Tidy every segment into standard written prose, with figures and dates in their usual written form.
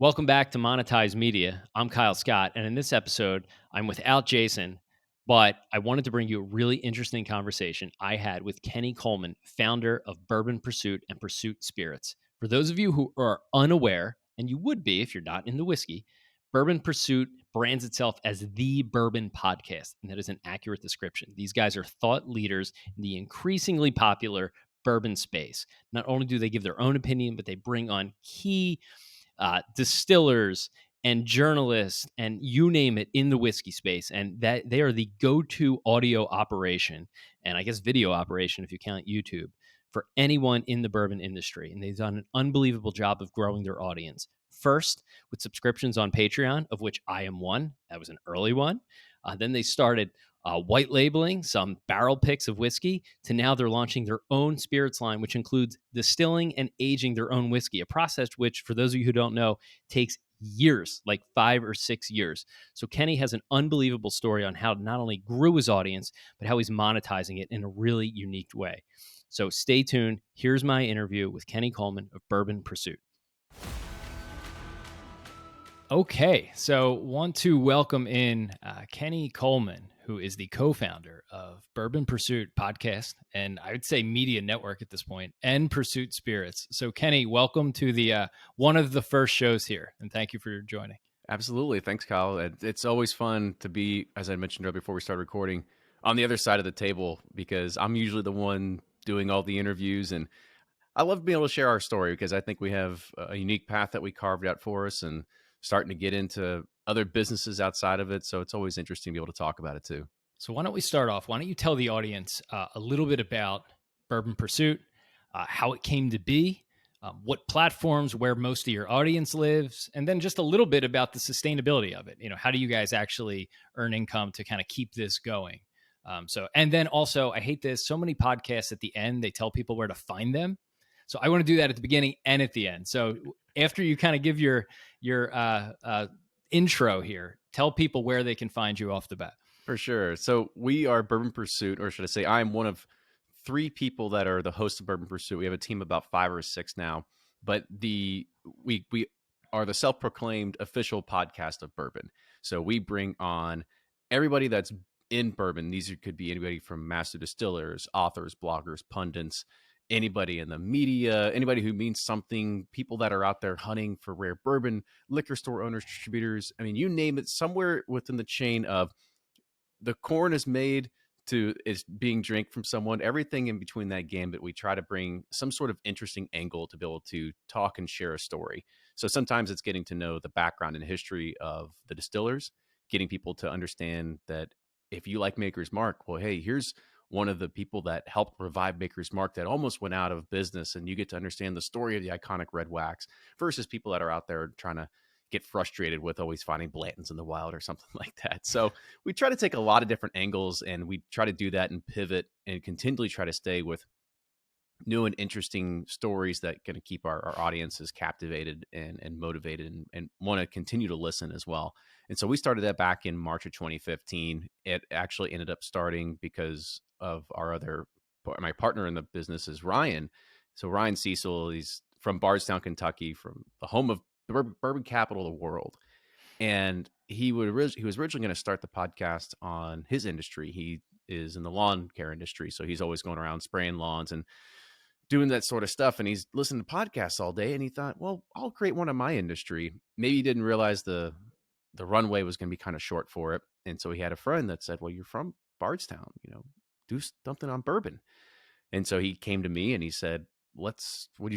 Welcome back to Monetized Media. I'm Kyle Scott, and in this episode, I'm without Jason, but I wanted to bring you a really interesting conversation I had with Kenny Coleman, founder of Bourbon Pursuit and Pursuit Spirits. For those of you who are unaware, and you would be if you're not into whiskey, Bourbon Pursuit brands itself as the Bourbon Podcast, and that is an accurate description. These guys are thought leaders in the increasingly popular bourbon space. Not only do they give their own opinion, but they bring on key distillers and journalists and you name it in the whiskey space, and that they are the go-to audio operation and I guess video operation if you count YouTube for anyone in the bourbon industry. And they've done an unbelievable job of growing their audience. First, with subscriptions on Patreon, of which I am one. That was an early one. Then they started white labeling some barrel picks of whiskey to now they're launching their own spirits line, which includes distilling and aging their own whiskey, a process which, for those of you who don't know, takes years, like 5 or 6 years. So Kenny has an unbelievable story on how to not only grew his audience, but how he's monetizing it in a really unique way. So stay tuned. Here's my interview with Kenny Coleman of Bourbon Pursuit. Okay, so want to welcome in Kenny Coleman, who is the co-founder of Bourbon Pursuit podcast, and I would say media network at this point, and Pursuit Spirits. So Kenny, welcome to the one of the first shows here, and thank you for joining. Absolutely. Thanks, Kyle. It's always fun to be, as I mentioned earlier before we started recording, on the other side of the table because I'm usually the one doing all the interviews, and I love being able to share our story because I think we have a unique path that we carved out for us and starting to get into other businesses outside of it. So it's always interesting to be able to talk about it too. So why don't we start off? Why don't you tell the audience a little bit about Bourbon Pursuit, how it came to be, what platforms where most of your audience lives, and then just a little bit about the sustainability of it. You know, how do you guys actually earn income to kind of keep this going? And then also, I hate this. So many podcasts at the end, they tell people where to find them. So I want to do that at the beginning and at the end. So after you kind of give your intro here, tell people where they can find you off the bat. For sure. So we are Bourbon Pursuit, or should I say, I'm one of 3 people that are the hosts of Bourbon Pursuit. We have a team of about 5 or 6 now, but we are the self-proclaimed official podcast of bourbon. So we bring on everybody that's in bourbon. These could be anybody from master distillers, authors, bloggers, pundits, anybody in the media, anybody who means something, people that are out there hunting for rare bourbon, liquor store owners, distributors. I mean, you name it, somewhere within the chain of the corn is made to is being drank from someone, everything in between that gambit, we try to bring some sort of interesting angle to be able to talk and share a story. So sometimes it's getting to know the background and history of the distillers, getting people to understand that if you like Maker's Mark, well, hey, here's one of the people that helped revive Maker's Mark that almost went out of business, and you get to understand the story of the iconic red wax versus people that are out there trying to get frustrated with always finding Blanton's in the wild or something like that. So we try to take a lot of different angles, and we try to do that and pivot and continually try to stay with new and interesting stories that going to keep our audiences captivated and motivated and want to continue to listen as well. And so we started that back in March of 2015. It actually ended up starting because of my partner in the business is Ryan. So Ryan Cecil, he's from Bardstown, Kentucky, from the home of the bourbon capital of the world. And he was originally going to start the podcast on his industry. He is in the lawn care industry. So he's always going around spraying lawns and doing that sort of stuff. And he's listening to podcasts all day. And he thought, well, I'll create one in my industry. Maybe he didn't realize the runway was going to be kind of short for it. And so he had a friend that said, well, you're from Bardstown, do something on bourbon. And so he came to me and he said, would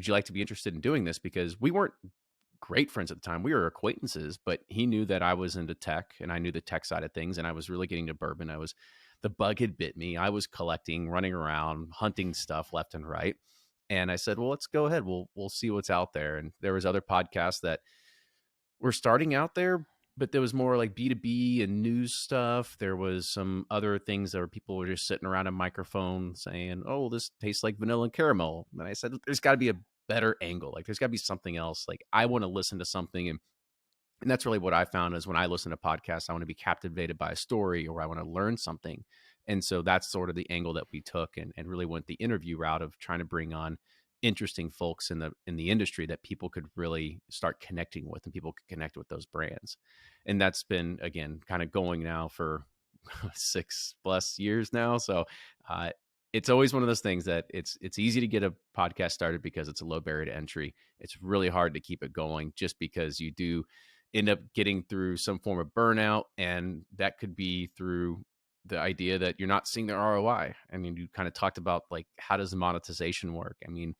you like to be interested in doing this? Because we weren't great friends at the time. We were acquaintances, but he knew that I was into tech and I knew the tech side of things. And I was really getting to bourbon. The bug had bit me. I was collecting, running around, hunting stuff left and right. And I said, well, let's go ahead. We'll see what's out there. And there was other podcasts that were starting out there, but there was more like B2B and news stuff. There was some other things that people were just sitting around a microphone saying, oh, this tastes like vanilla and caramel. And I said, there's got to be a better angle. Like there's got to be something else. Like I want to listen to something. And that's really what I found is when I listen to podcasts, I want to be captivated by a story or I want to learn something. And so that's sort of the angle that we took and really went the interview route of trying to bring on interesting folks in the industry that people could really start connecting with, and people could connect with those brands. And that's been, again, kind of going now for 6+ years now. So uh, it's always one of those things that it's easy to get a podcast started because it's a low barrier to entry. It's really hard to keep it going just because you do end up getting through some form of burnout, and that could be through the idea that you're not seeing the ROI. I mean, you kind of talked about like, how does the monetization work? I mean,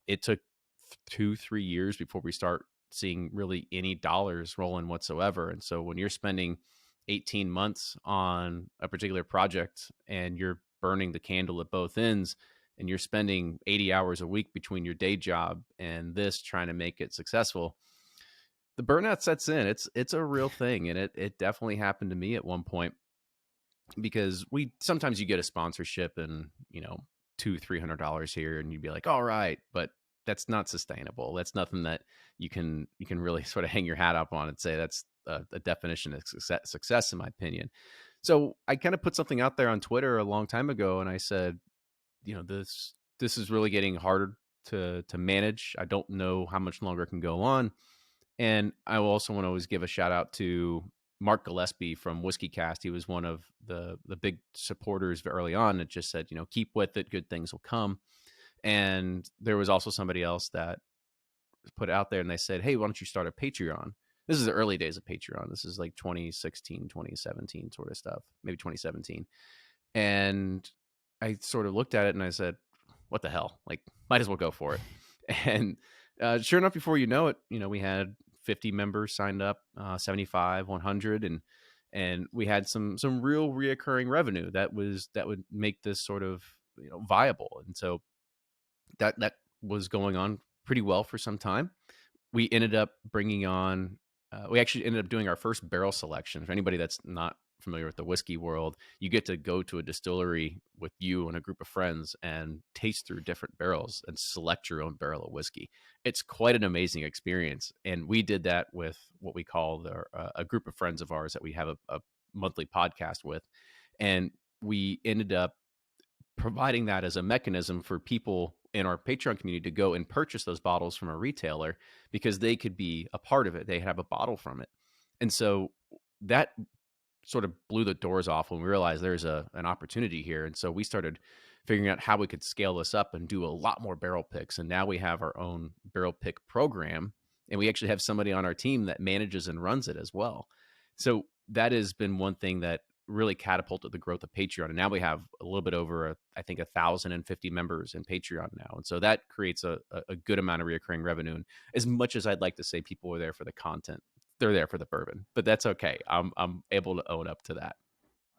it took 2-3 years before we start seeing really any dollars rolling whatsoever. And so when you're spending 18 months on a particular project and you're burning the candle at both ends, and you're spending 80 hours a week between your day job and this trying to make it successful, the burnout sets in. It's a real thing, and it definitely happened to me at one point, because we sometimes you get a sponsorship and $200-300 here, and you'd be like, all right, but that's not sustainable. That's nothing that you can really sort of hang your hat up on and say that's a definition of success, in my opinion. So I kind of put something out there on Twitter a long time ago, and I said, this is really getting harder to manage. I don't know how much longer it can go on. And I also want to always give a shout out to Mark Gillespie from Whiskey Cast. He was one of the big supporters early on that just said, keep with it, good things will come. And there was also somebody else that put it out there, and they said, hey, why don't you start a Patreon? This is the early days of Patreon. This is like 2016, 2017 sort of stuff, maybe 2017. And I sort of looked at it and I said, what the hell? Like, might as well go for it. And sure enough, before you know it, we had 50 members signed up, 75, 100, and we had some real reoccurring revenue that would make this sort of viable. And so that was going on pretty well for some time. We ended up bringing on, we actually ended up doing our first barrel selection. For anybody that's not familiar with the whiskey world, you get to go to a distillery with you and a group of friends and taste through different barrels and select your own barrel of whiskey. It's quite an amazing experience. And we did that with what we call a group of friends of ours that we have a monthly podcast with. And we ended up providing that as a mechanism for people in our Patreon community to go and purchase those bottles from a retailer, because they could be a part of it. They have a bottle from it. And so that sort of blew the doors off when we realized there's an opportunity here. And so we started figuring out how we could scale this up and do a lot more barrel picks. And now we have our own barrel pick program, and we actually have somebody on our team that manages and runs it as well. So that has been one thing that really catapulted the growth of Patreon. And now we have a little bit over, I think, 1,050 members in Patreon now. And so that creates a good amount of recurring revenue. And as much as I'd like to say people are there for the content, they're there for the bourbon, but that's okay. I'm able to own up to that.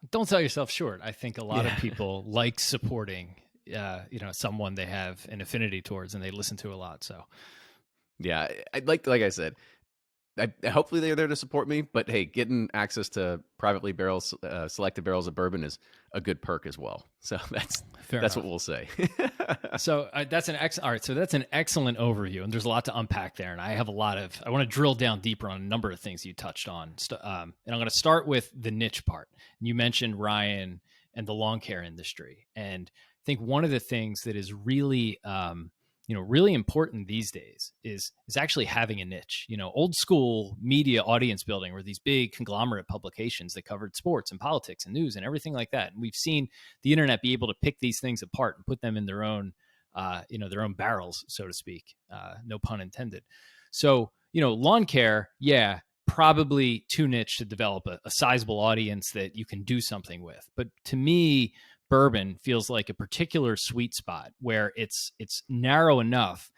Don't sell yourself short. I think a lot of Yeah. people like supporting, someone they have an affinity towards and they listen to a lot. So Yeah. Like I said, hopefully they're there to support me, but hey, getting access to privately selected barrels of bourbon is a good perk as well. So that's what we'll say. So that's all right. So that's an excellent overview, and there's a lot to unpack there. And I want to drill down deeper on a number of things you touched on. And I'm going to start with the niche part. You mentioned Ryan and the lawn care industry, and I think one of the things that is really really important these days is actually having a niche. Old school media audience building were these big conglomerate publications that covered sports and politics and news and everything like that. And we've seen the internet be able to pick these things apart and put them in their own, their own barrels, so to speak. No pun intended. So, lawn care, yeah, probably too niche to develop a sizable audience that you can do something with. But to me, bourbon feels like a particular sweet spot where it's narrow enough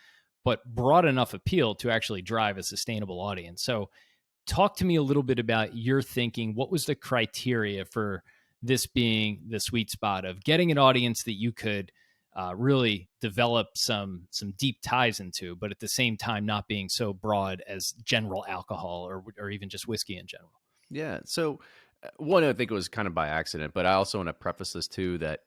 but broad enough appeal to actually drive a sustainable audience. So talk to me a little bit about your thinking. What was the criteria for this being the sweet spot of getting an audience that you could really develop some deep ties into, but at the same time not being so broad as general alcohol or even just whiskey in general? Yeah. So one, I think it was kind of by accident, but I also want to preface this too, that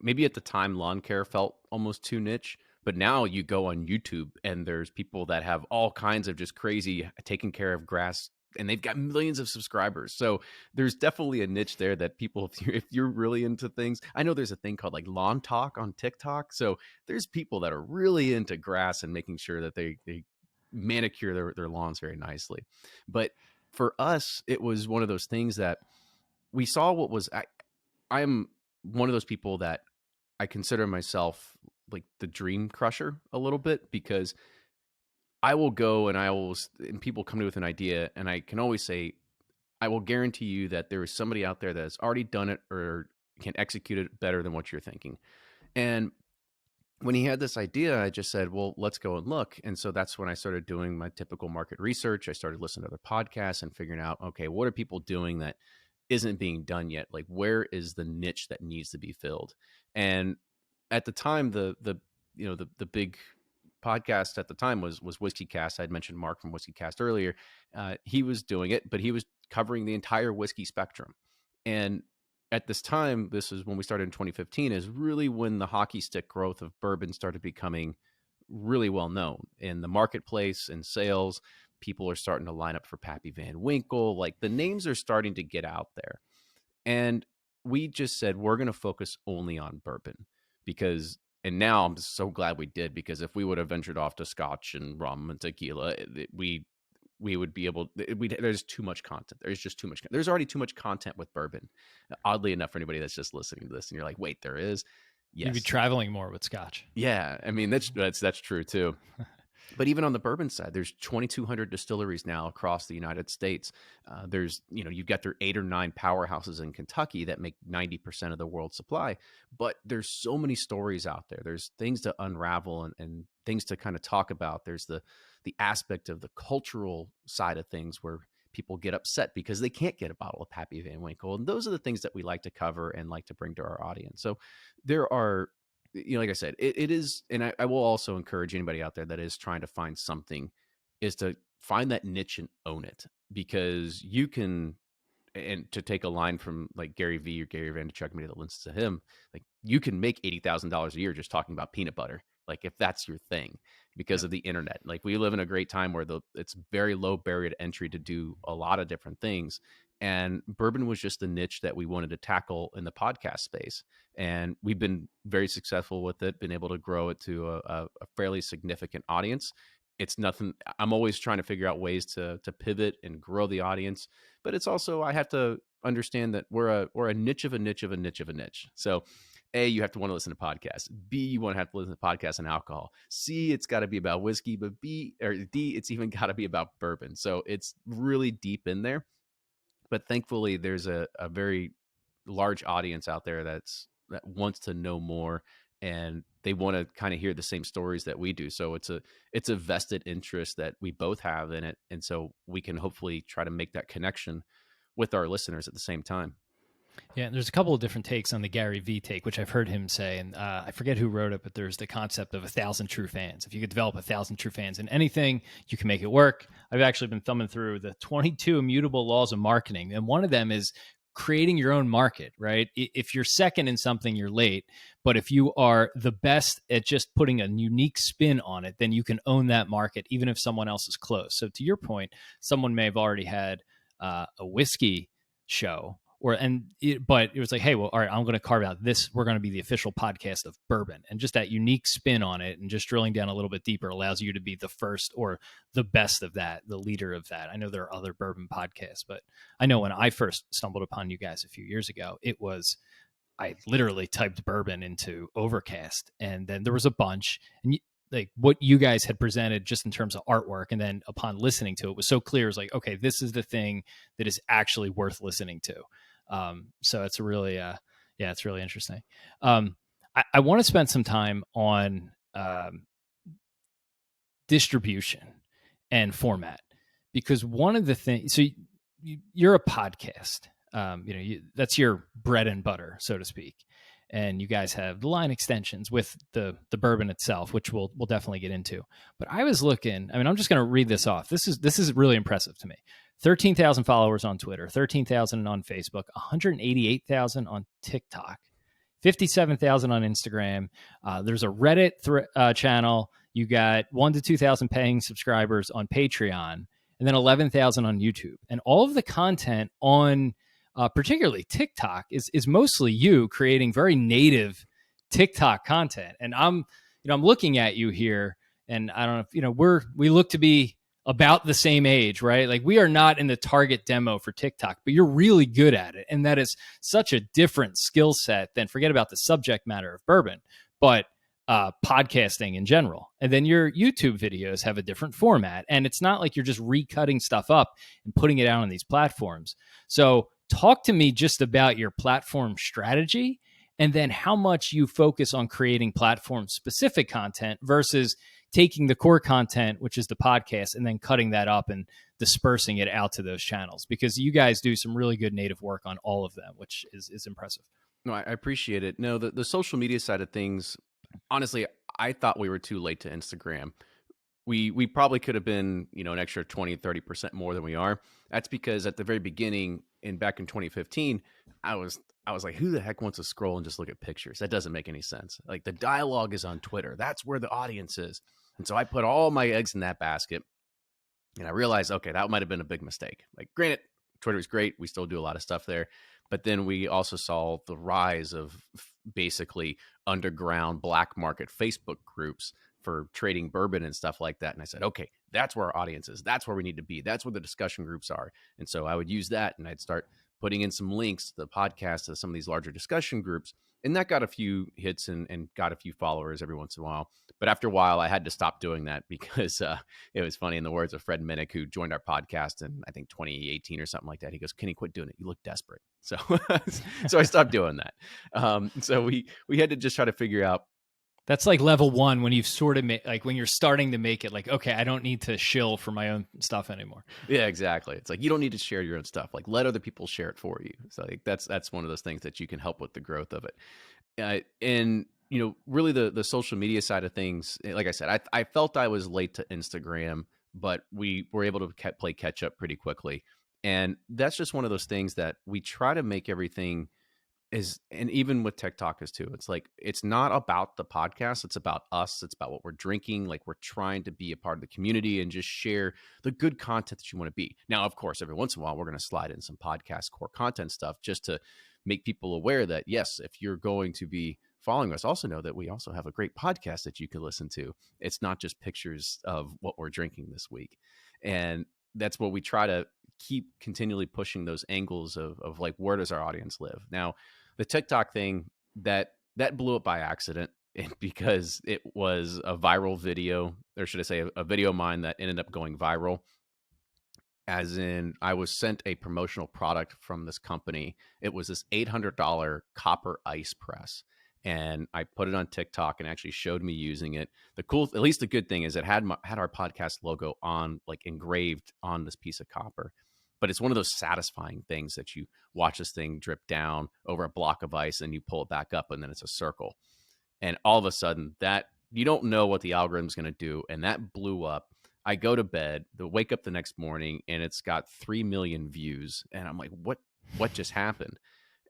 maybe at the time lawn care felt almost too niche, but now you go on YouTube and there's people that have all kinds of just crazy taking care of grass and they've got millions of subscribers. So there's definitely a niche there that people, if you're really into things, I know there's a thing called like lawn talk on TikTok. So there's people that are really into grass and making sure that they manicure their lawns very nicely. But for us, it was one of those things that we saw what was, I'm one of those people that I consider myself like the dream crusher a little bit, because I will go and and people come to me with an idea, and I can always say, I will guarantee you that there is somebody out there that has already done it or can execute it better than what you're thinking. And when he had this idea, I just said, well, let's go and look. And so that's when I started doing my typical market research. I started listening to other podcasts and figuring out, okay, what are people doing that isn't being done yet? Like, where is the niche that needs to be filled? And at the time, the big podcast at the time was Whiskey Cast. I'd mentioned Mark from Whiskey Cast earlier. He was doing it, but he was covering the entire whiskey spectrum. And at this time, this is when we started in 2015, is really when the hockey stick growth of bourbon started becoming really well known in the marketplace and sales. People are starting to line up for Pappy Van Winkle. Like, the names are starting to get out there. And we just said, we're going to focus only on bourbon, because, and now I'm just so glad we did, because if we would have ventured off to scotch and rum and tequila, we would be able, there's too much content. There's just too much. There's already too much content with bourbon. Oddly enough, for anybody that's just listening to this and you're like, wait, there is. You'd be Yes. traveling more with scotch. Yeah. I mean, that's true too. But even on the bourbon side, there's 2,200 distilleries now across the United States. There's, you've got their 8 or 9 powerhouses in Kentucky that make 90% of the world's supply. But there's so many stories out there. There's things to unravel and things to kind of talk about. There's the aspect of the cultural side of things where people get upset because they can't get a bottle of Pappy Van Winkle. And those are the things that we like to cover and like to bring to our audience. So there are, like I said, it is, and I will also encourage anybody out there that is trying to find something, is to find that niche and own it, because you can, and to take a line from like Gary V or Gary Vaynerchuk, maybe that listens to him, like, you can make $80,000 a year just talking about peanut butter. Like, if that's your thing, because of the internet. Like, we live in a great time where it's very low barrier to entry to do a lot of different things. And bourbon was just the niche that we wanted to tackle in the podcast space. And we've been very successful with it, been able to grow it to a fairly significant audience. It's nothing. I'm always trying to figure out ways to pivot and grow the audience, but it's also, I have to understand that we're a niche of a niche of a niche of a niche. So A, you have to want to listen to podcasts. B, you want to have to listen to podcasts and alcohol. C, it's got to be about whiskey, but D, it's even got to be about bourbon. So it's really deep in there. But thankfully, there's a very large audience out there that wants to know more, and they want to kind of hear the same stories that we do. So it's a vested interest that we both have in it, and so we can hopefully try to make that connection with our listeners at the same time. Yeah, there's a couple of different takes on the Gary V take, which I've heard him say, and I forget who wrote it, but there's the concept of 1,000 true fans. If you could develop 1,000 true fans in anything, you can make it work. I've actually been thumbing through the 22 immutable laws of marketing, and one of them is creating your own market, right? If you're second in something, you're late, but if you are the best at just putting a unique spin on it, then you can own that market, even if someone else is close. So to your point, someone may have already had a whiskey show, but it was like, hey, well, all right, I'm going to carve out this. We're going to be the official podcast of bourbon, and just that unique spin on it, and just drilling down a little bit deeper allows you to be the first or the best of that, the leader of that. I know there are other bourbon podcasts, but I know when I first stumbled upon you guys a few years ago, I literally typed bourbon into Overcast, and then there was a bunch, and like what you guys had presented just in terms of artwork, and then upon listening to it was so clear. It was like, okay, this is the thing that is actually worth listening to. So it's really, it's really interesting. I want to spend some time on distribution and format, because one of the things, so you're a podcast, that's your bread and butter, so to speak. And you guys have the line extensions with the bourbon itself, which we'll definitely get into. But I was looking, I'm just going to read this off. This is really impressive to me. 13,000 followers on Twitter, 13,000 on Facebook, 188,000 on TikTok, 57,000 on Instagram. There's a Reddit channel. You got 1,000 to 2,000 paying subscribers on Patreon. and then 11,000 on YouTube. And all of the content on particularly TikTok is mostly you creating very native TikTok content. And I'm looking at you here, and I don't know if we look to be about the same age, right? Like we are not in the target demo for TikTok, but you're really good at it. And that is such a different skill set than, forget about the subject matter of bourbon, but podcasting in general. And then your YouTube videos have a different format. And it's not like you're just recutting stuff up and putting it out on these platforms. So talk to me just about your platform strategy, and then how much you focus on creating platform specific content versus taking the core content, which is the podcast, and then cutting that up and dispersing it out to those channels, because you guys do some really good native work on all of them, which is impressive. No, I appreciate it. No, the social media side of things, honestly, I thought we were too late to Instagram. We probably could have been, an extra 20-30% more than we are. That's because at the very beginning, back in 2015, I was like, who the heck wants to scroll and just look at pictures? That doesn't make any sense. Like, the dialogue is on Twitter. That's where the audience is. And so I put all my eggs in that basket, and I realized, okay, that might have been a big mistake. Like, granted, Twitter is great. We still do a lot of stuff there. But then we also saw the rise of basically underground black market Facebook groups for trading bourbon and stuff like that. And I said, okay, that's where our audience is. That's where we need to be. That's where the discussion groups are. And so I would use that, and I'd start putting in some links to the podcast to some of these larger discussion groups. And that got a few hits and got a few followers every once in a while. But after a while, I had to stop doing that because it was funny. In the words of Fred Minnick, who joined our podcast in, I think, 2018 or something like that, he goes, "Kenny, quit doing it. You look desperate." So, so I stopped doing that. So we had to just try to figure out. That's like level one, when you've sort of like when you're starting to make it like, okay, I don't need to shill for my own stuff anymore. Yeah, exactly. It's like, you don't need to share your own stuff. Like, let other people share it for you. So like, that's one of those things that you can help with the growth of it. And really the social media side of things, like I said, I felt I was late to Instagram, but we were able to play catch up pretty quickly. And that's just one of those things that we try to make everything and even with TikTok is too. It's like, it's not about the podcast. It's about us. It's about what we're drinking. Like, we're trying to be a part of the community and just share the good content that you want to be. Now, of course, every once in a while, we're going to slide in some podcast core content stuff just to make people aware that, yes, if you're going to be following us, also know that we also have a great podcast that you can listen to. It's not just pictures of what we're drinking this week. And that's what we try to keep continually pushing, those angles of like, where does our audience live? Now, the TikTok thing, that blew up by accident, because it was a viral video, or should I say a video of mine that ended up going viral. As in, I was sent a promotional product from this company. It was this $800 copper ice press. And I put it on TikTok and actually showed me using it. At least the good thing is it had our podcast logo on, like, engraved on this piece of copper. But it's one of those satisfying things that you watch this thing drip down over a block of ice and you pull it back up, and then it's a circle. And all of a sudden, that you don't know what the algorithm's going to do. And that blew up. I go to bed, wake up the next morning, and it's got 3 million views. And I'm like, what just happened?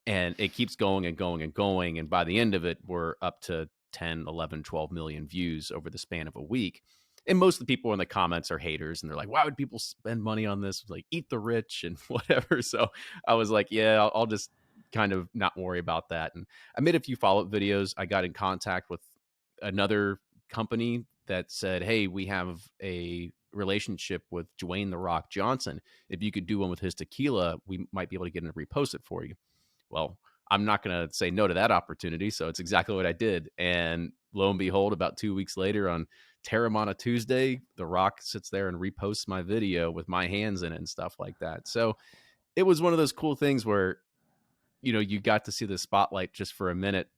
And it keeps going and going and going. And by the end of it, we're up to 10, 11, 12 million views over the span of a week. And most of the people in the comments are haters, and they're like, why would people spend money on this? Like, eat the rich and whatever. So I was like, yeah, I'll just kind of not worry about that. And I made a few follow-up videos. I got in contact with another company that said, hey, we have a relationship with Dwayne "The Rock" Johnson. If you could do one with his tequila, we might be able to get him to repost it for you. Well, I'm not going to say no to that opportunity. So it's exactly what I did. And lo and behold, about 2 weeks later, on Terramana Tuesday, The Rock sits there and reposts my video with my hands in it and stuff like that. So it was one of those cool things where, you got to see the spotlight just for a minute,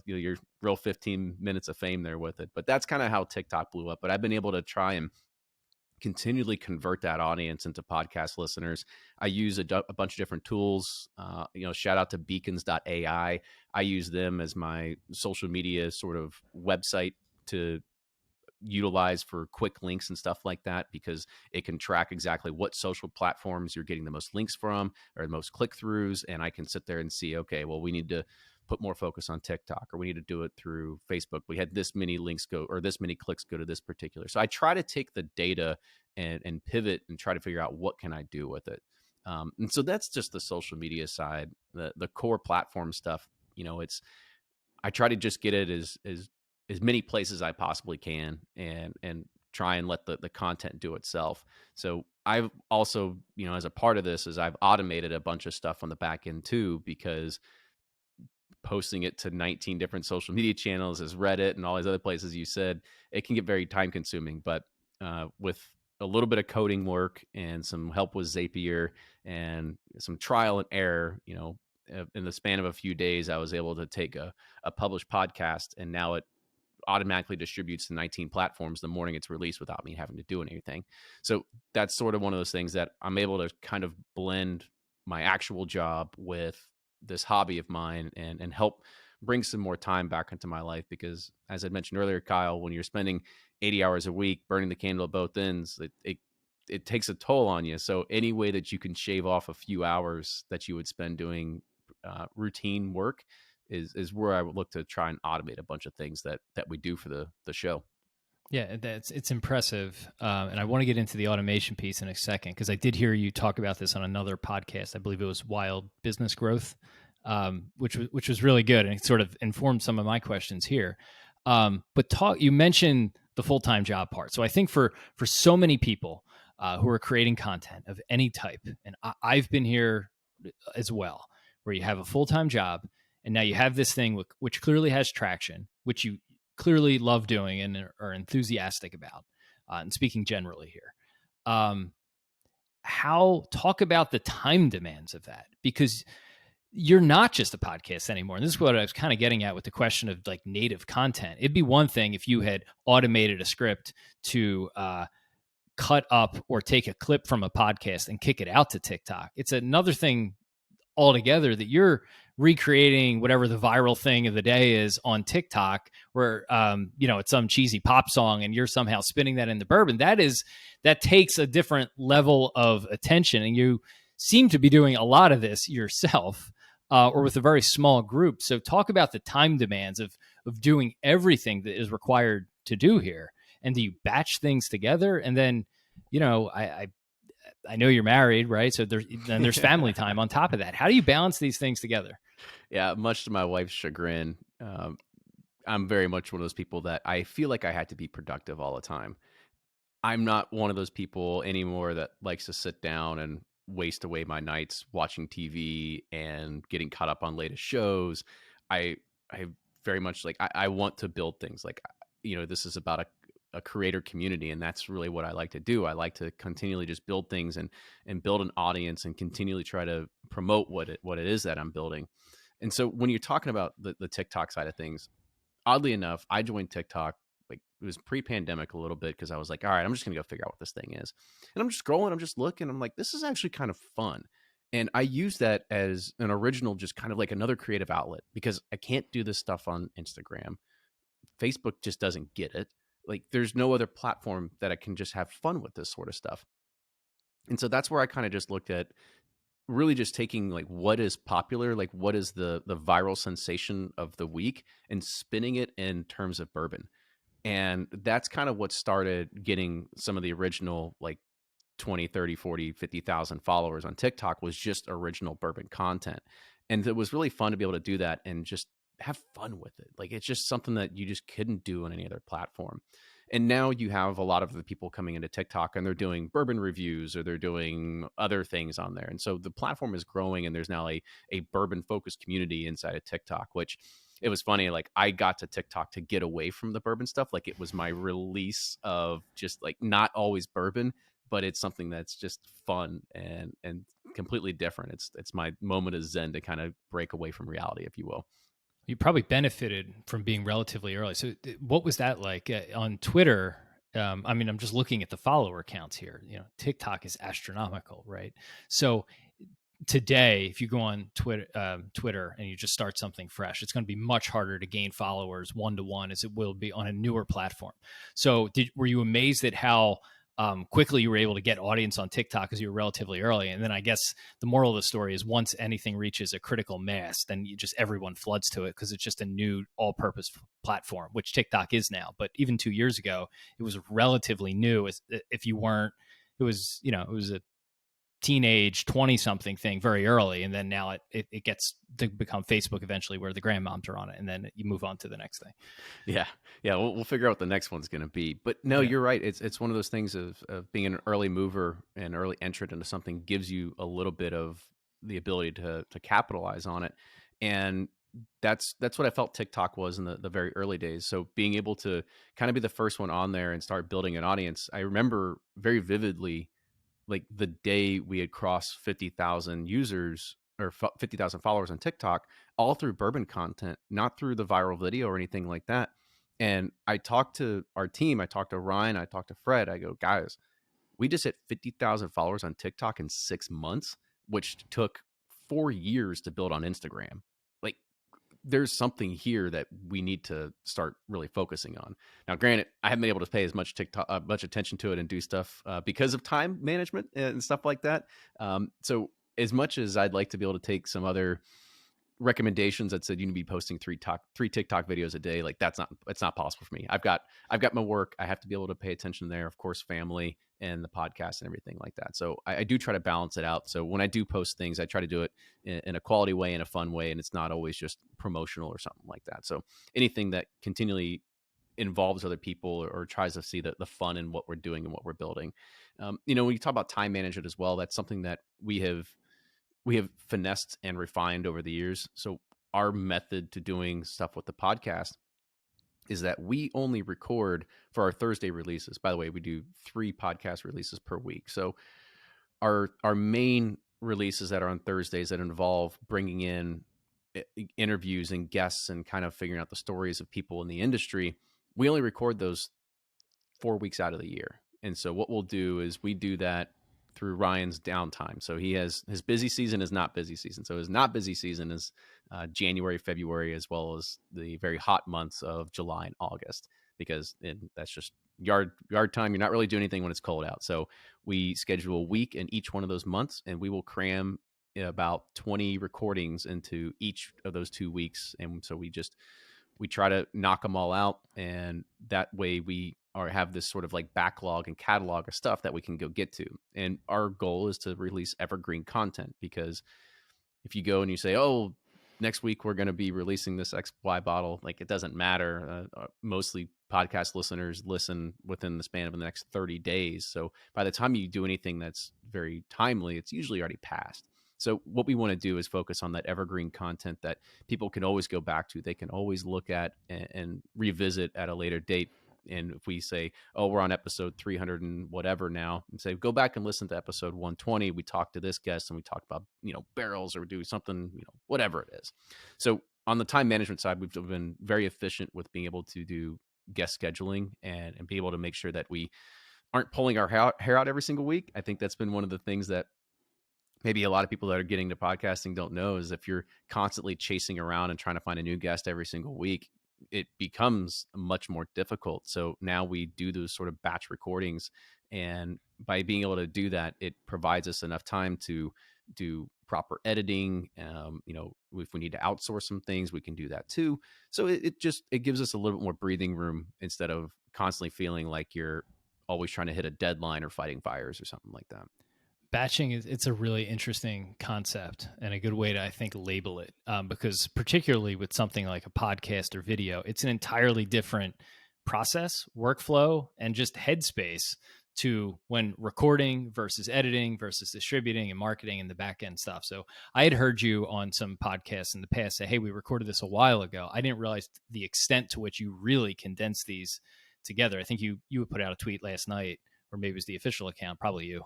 your real 15 minutes of fame there with it. But that's kind of how TikTok blew up. But I've been able to try and continually convert that audience into podcast listeners. I use a bunch of different tools. Shout out to beacons.ai. I use them as my social media sort of website to utilize for quick links and stuff like that, because it can track exactly what social platforms you're getting the most links from or the most click-throughs. And I can sit there and see, okay, well, we need to put more focus on TikTok, or we need to do it through Facebook. We had this many links go, or this many clicks go to this particular. So I try to take the data and pivot and try to figure out what can I do with it. And so that's just the social media side. The core platform stuff, it's I try to just get it as many places as I possibly can, and try and let the content do itself. So I've also, as a part of this, is I've automated a bunch of stuff on the back end too, because posting it to 19 different social media channels, as Reddit and all these other places you said, it can get very time consuming. But with a little bit of coding work and some help with Zapier and some trial and error, in the span of a few days, I was able to take a published podcast, and now it automatically distributes to 19 platforms the morning it's released without me having to do anything. So that's sort of one of those things that I'm able to kind of blend my actual job with this hobby of mine, and help bring some more time back into my life. Because as I mentioned earlier, Kyle, when you're spending 80 hours a week burning the candle at both ends, it takes a toll on you. So any way that you can shave off a few hours that you would spend doing routine work is where I would look to try and automate a bunch of things that we do for the show. Yeah, it's impressive, and I want to get into the automation piece in a second, because I did hear you talk about this on another podcast. I believe it was Wild Business Growth, which was really good, and it sort of informed some of my questions here. But you mentioned the full-time job part, so I think for so many people who are creating content of any type, and I've been here as well, where you have a full-time job, and now you have this thing which clearly has traction, which you clearly love doing and are enthusiastic about. And speaking generally here, talk about the time demands of that, because you're not just a podcast anymore. And this is what I was kind of getting at with the question of like native content. It'd be one thing if you had automated a script to cut up or take a clip from a podcast and kick it out to TikTok. It's another thing altogether that you're recreating whatever the viral thing of the day is on TikTok, where it's some cheesy pop song and you're somehow spinning that into bourbon. That takes a different level of attention, and you seem to be doing a lot of this yourself, or with a very small group. So talk about the time demands of doing everything that is required to do here. And do you batch things together? And then, I know you're married, right? So there's family time on top of that. How do you balance these things together? Yeah, much to my wife's chagrin, I'm very much one of those people that I feel like I had to be productive all the time. I'm not one of those people anymore that likes to sit down and waste away my nights watching TV and getting caught up on latest shows. I very much like, I want to build things. Like, this is about a creator community, and that's really what I like to do. I like to continually just build things and build an audience and continually try to promote what it is that I'm building. And so when you're talking about the TikTok side of things, oddly enough, I joined TikTok, like, it was pre-pandemic a little bit, because I was like, all right, I'm just gonna go figure out what this thing is. And I'm just scrolling, I'm just looking, I'm like, this is actually kind of fun. And I use that as an original, just kind of like another creative outlet, because I can't do this stuff on Instagram. Facebook just doesn't get it. Like, there's no other platform that I can just have fun with this sort of stuff. And so that's where I kind of just looked at really just taking like what is popular, like what is the viral sensation of the week, and spinning it in terms of bourbon. And that's kind of what started getting some of the original like 20, 30, 40, 50,000 followers on TikTok, was just original bourbon content. And it was really fun to be able to do that and just have fun with it. Like, it's just something that you just couldn't do on any other platform. And now you have a lot of the people coming into TikTok, and they're doing bourbon reviews, or they're doing other things on there. And so the platform is growing, and there's now a bourbon focused community inside of TikTok, which, it was funny. Like, I got to TikTok to get away from the bourbon stuff. Like, it was my release of just like not always bourbon, but it's something that's just fun and completely different. It's my moment of zen to kind of break away from reality, if you will. You probably benefited from being relatively early. So what was that like on Twitter? I mean, I'm just looking at the follower counts here. TikTok is astronomical, right? So today, if you go on Twitter and you just start something fresh, it's going to be much harder to gain followers one-to-one as it will be on a newer platform. So were you amazed at how quickly you were able to get audience on TikTok because you were relatively early. And then I guess the moral of the story is once anything reaches a critical mass, then everyone floods to it because it's just a new all-purpose platform, which TikTok is now. But even 2 years ago, it was relatively new. If you weren't, it was it was a teenage 20 something thing very early, and then now it gets to become Facebook eventually, where the grandmoms are on it, and then you move on to the next thing. Yeah, yeah, we'll figure out what the next one's going to be. But no, Yeah. you're right. It's one of those things of being an early mover and early entrant into something gives you a little bit of the ability to capitalize on it, and that's what I felt TikTok was in the very early days. So being able to kind of be the first one on there and start building an audience, I remember very vividly like the day we had crossed 50,000 users or 50,000 followers on TikTok, all through bourbon content, not through the viral video or anything like that. And I talked to our team, I talked to Ryan, I talked to Fred. I go, guys, we just hit 50,000 followers on TikTok in 6 months, which took 4 years to build on Instagram. Like, there's something here that we need to start really focusing on. Now, granted, I haven't been able to pay as much TikTok, much attention to it and do stuff because of time management and stuff like that. So, as much as I'd like to be able to take some other recommendations that said you need to be posting three TikTok videos a day, like it's not possible for me. I've got my work. I have to be able to pay attention there, of course, family and the podcast and everything like that. So I do try to balance it out. So when I do post things, I try to do it in a quality way, in a fun way, and it's not always just promotional or something like that. So anything that continually involves other people or tries to see the fun in what we're doing and what we're building. When you talk about time management as well, that's something that we have finessed and refined over the years. So our method to doing stuff with the podcast is that we only record for our Thursday releases. By the way, we do 3 podcast releases per week. So our main releases that are on Thursdays that involve bringing in interviews and guests and kind of figuring out the stories of people in the industry, we only record those 4 weeks out of the year. And so what we'll do is we do that through Ryan's downtime. So he has his busy season is not busy season. So his not busy season is January, February, as well as the very hot months of July and August, because that's just yard time. You're not really doing anything when it's cold out. So we schedule a week in each one of those months, and we will cram about 20 recordings into each of those 2 weeks. And so we try to knock them all out, and that way we have this sort of like backlog and catalog of stuff that we can go get to. And our goal is to release evergreen content, because if you go and you say, oh, next week we're going to be releasing this XY bottle, like it doesn't matter. Mostly podcast listeners listen within the span of the next 30 days. So by the time you do anything that's very timely, it's usually already passed. So what we want to do is focus on that evergreen content that people can always go back to. They can always look at and revisit at a later date. And if we say, oh, we're on episode 300 and whatever now, and say, go back and listen to episode 120. We talked to this guest and we talked about, barrels, or do something, whatever it is. So on the time management side, we've been very efficient with being able to do guest scheduling and be able to make sure that we aren't pulling our hair out every single week. I think that's been one of the things that maybe a lot of people that are getting to podcasting don't know, is if you're constantly chasing around and trying to find a new guest every single week, it becomes much more difficult. So now we do those sort of batch recordings, and by being able to do that, it provides us enough time to do proper editing. If we need to outsource some things, we can do that too. So it gives us a little bit more breathing room, instead of constantly feeling like you're always trying to hit a deadline or fighting fires or something like that. Batching it's a really interesting concept and a good way to, I think, label it, because particularly with something like a podcast or video, it's an entirely different process, workflow, and just headspace to when recording versus editing versus distributing and marketing and the back end stuff. So I had heard you on some podcasts in the past say, hey, we recorded this a while ago. I didn't realize the extent to which you really condense these together. I think you would put out a tweet last night, or maybe it was the official account, probably you,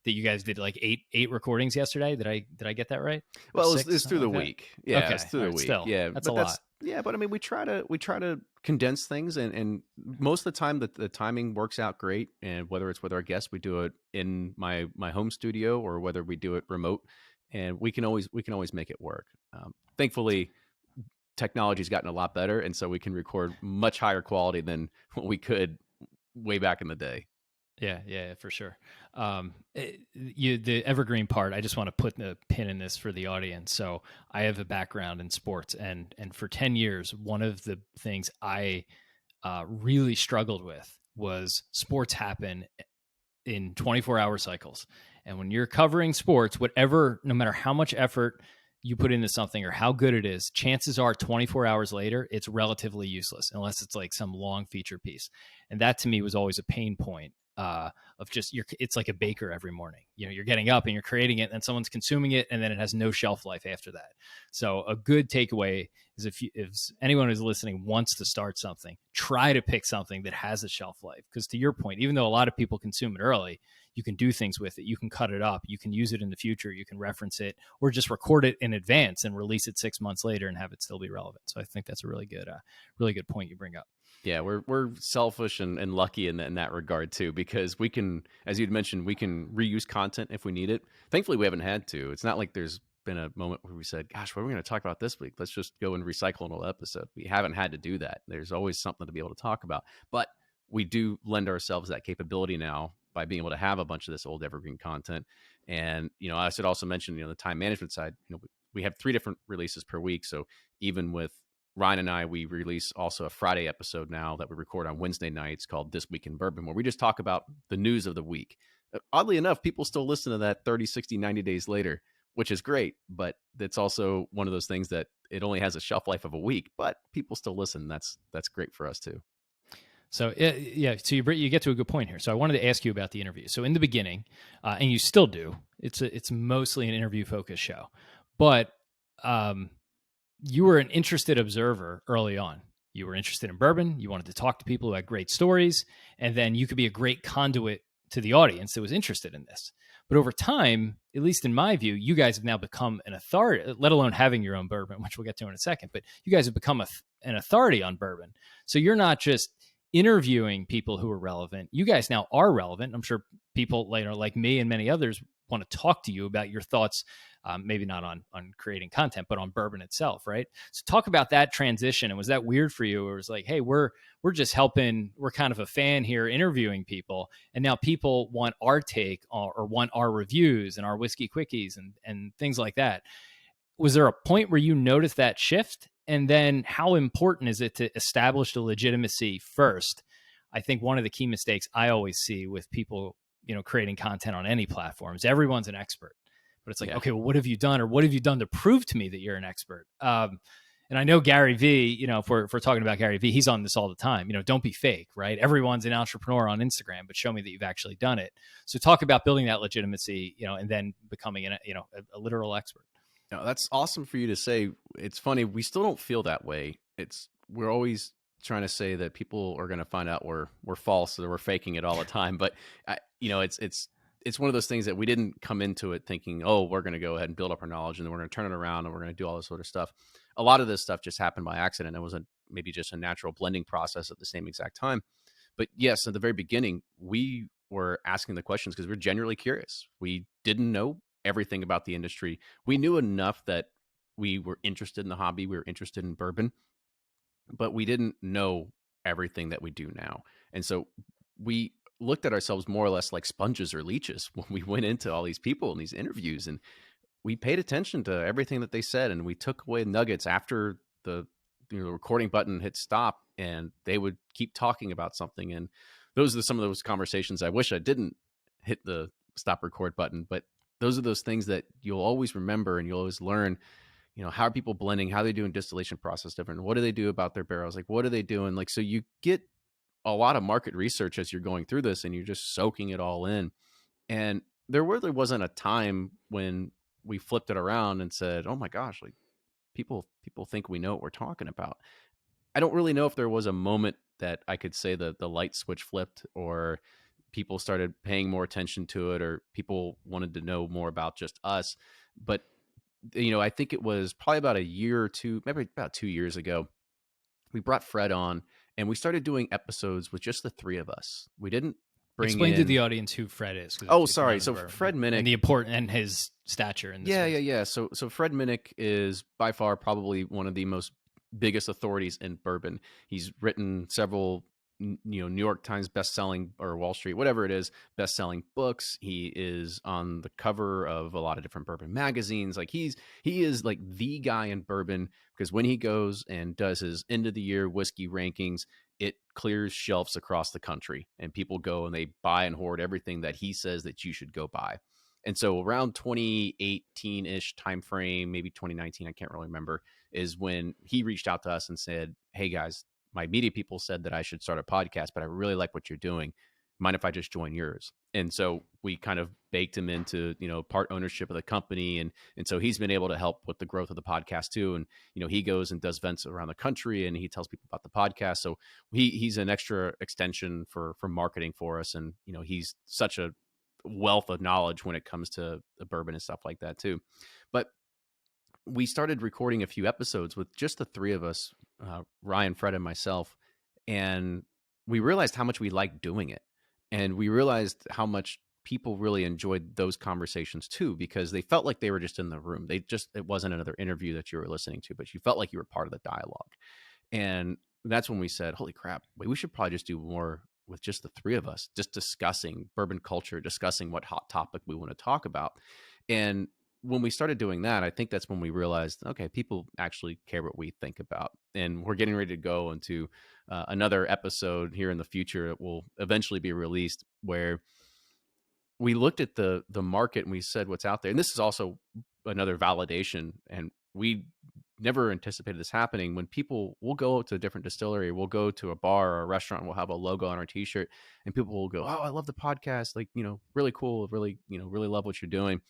that you guys did like eight recordings yesterday. Did I get that right? Or Well, six, it's through the like week. Yeah, okay, it's through all the right, week. still, Yeah, that's a but lot. but I mean, we try to condense things, and most of the time the timing works out great. And whether it's with our guests, we do it in my home studio, or whether we do it remote, and we can always make it work. Thankfully, technology's gotten a lot better, and so we can record much higher quality than what we could way back in the day. Yeah, for sure. The evergreen part, I just want to put the pin in this for the audience. So I have a background in sports, and for 10 years, one of the things I really struggled with was sports happen in 24-hour cycles. And when you're covering sports, whatever, no matter how much effort you put into something or how good it is, chances are 24 hours later, it's relatively useless unless it's like some long feature piece. And that to me was always a pain point. Of just it's like a baker every morning. You're getting up and you're creating it, and someone's consuming it, and then it has no shelf life after that. So a good takeaway is if anyone who's listening wants to start something, try to pick something that has a shelf life. Because to your point, even though a lot of people consume it early, you can do things with it. You can cut it up. You can use it in the future. You can reference it, or just record it in advance and release it 6 months later and have it still be relevant. So I think that's a really good point you bring up. Yeah, we're selfish and lucky in that regard too, because we can, as you'd mentioned, we can reuse content if we need it. Thankfully, we haven't had to. It's not like there's been a moment where we said, "Gosh, what are we going to talk about this week? Let's just go and recycle an old episode." We haven't had to do that. There's always something to be able to talk about, but we do lend ourselves that capability now by being able to have a bunch of this old evergreen content. And I should also mention, the time management side. We have 3 different releases per week, so even with Ryan and I, we release also a Friday episode now that we record on Wednesday nights called This Week in Bourbon, where we just talk about the news of the week. Oddly enough, people still listen to that 30, 60, 90 days later, which is great. But it's also one of those things that it only has a shelf life of a week, but people still listen. That's great for us too. So yeah, so you get to a good point here. So I wanted to ask you about the interview. So in the beginning, and you still do, it's mostly an interview focused show, but you were an interested observer early on. You were interested in bourbon. You wanted to talk to people who had great stories, and then you could be a great conduit to the audience that was interested in this. But over time, at least in my view, you guys have now become an authority, let alone having your own bourbon, which we'll get to in a second. But you guys have become an authority on bourbon. So you're not just interviewing people who are relevant. You guys now are relevant. I'm sure people later, like me and many others, want to talk to you about your thoughts, maybe not on creating content, but on bourbon itself, right? So talk about that transition. And was that weird for you? Or it was like, hey, we're just helping. We're kind of a fan here, interviewing people, and now people want our take or want our reviews and our whiskey quickies and things like that. Was there a point where you noticed that shift? And then how important is it to establish the legitimacy first? I think one of the key mistakes I always see with people, creating content on any platforms, everyone's an expert, but it's like, okay, well, what have you done, or what have you done to prove to me that you're an expert? And I know Gary V, if we're talking about Gary V, he's on this all the time. Don't be fake, right? Everyone's an entrepreneur on Instagram, but show me that you've actually done it. So talk about building that legitimacy, and then becoming a literal expert. No, that's awesome for you to say. It's funny, we still don't feel that way. We're always trying to say that people are going to find out we're false or we're faking it all the time. But it's one of those things that we didn't come into it thinking, oh, we're going to go ahead and build up our knowledge and then we're going to turn it around and we're going to do all this sort of stuff. A lot of this stuff just happened by accident. It was maybe just a natural blending process at the same exact time. But yes, at the very beginning, we were asking the questions because we're genuinely curious. We didn't know everything about the industry. We knew enough that we were interested in the hobby. We were interested in bourbon, but we didn't know everything that we do now. And so we looked at ourselves more or less like sponges or leeches when we went into all these people in these interviews, and we paid attention to everything that they said, and we took away nuggets after the recording button hit stop, and they would keep talking about something. And those are some of those conversations I wish I didn't hit the stop record button, but those are those things that you'll always remember and you'll always learn. How are people blending? How are they doing distillation process different? What do they do about their barrels? Like, what are they doing? Like, so you get a lot of market research as you're going through this, and you're just soaking it all in. And there really wasn't a time when we flipped it around and said, "Oh my gosh, like people think we know what we're talking about." I don't really know if there was a moment that I could say the light switch flipped, or people started paying more attention to it, or people wanted to know more about just us. But I think it was probably about a year or two, maybe about 2 years ago, we brought Fred on and we started doing episodes with just the 3 of us. We didn't bring Explain in to the audience who Fred is. Oh, sorry. So Fred Minnick, and the important and his stature in this. Yeah. So Fred Minnick is by far probably one of the most biggest authorities in bourbon. He's written several New York Times best-selling, or Wall Street, whatever it is, best-selling books. He is on the cover of a lot of different bourbon magazines. Like he is like the guy in bourbon, because when he goes and does his end of the year whiskey rankings, it clears shelves across the country, and people go and they buy and hoard everything that he says that you should go buy. And so around 2018-ish timeframe, maybe 2019, I can't really remember, is when he reached out to us and said, "Hey guys, my media people said that I should start a podcast, but I really like what you're doing. Mind if I just join yours?" And so we kind of baked him into, part ownership of the company. And so he's been able to help with the growth of the podcast too. And, he goes and does events around the country and he tells people about the podcast. So he's an extra extension for marketing for us. And, he's such a wealth of knowledge when it comes to the bourbon and stuff like that too. But we started recording a few episodes with just the three of us, Ryan, Fred, and myself, and we realized how much we liked doing it, and we realized how much people really enjoyed those conversations too, because they felt like they were just in the room. It wasn't another interview that you were listening to, but you felt like you were part of the dialogue. And that's when we said, "Holy crap, we should probably just do more with just the three of us, just discussing bourbon culture, discussing what hot topic we want to talk about." And when we started doing that, I think that's when we realized, okay, people actually care what we think about. And we're getting ready to go into another episode here in the future. It will eventually be released, where we looked at the market and we said what's out there. And this is also another validation. And we never anticipated this happening. When people will go to a different distillery, we'll go to a bar or a restaurant, we'll have a logo on our t-shirt, and people will go, "Oh, I love the podcast. Like, really cool. Really, really love what you're doing."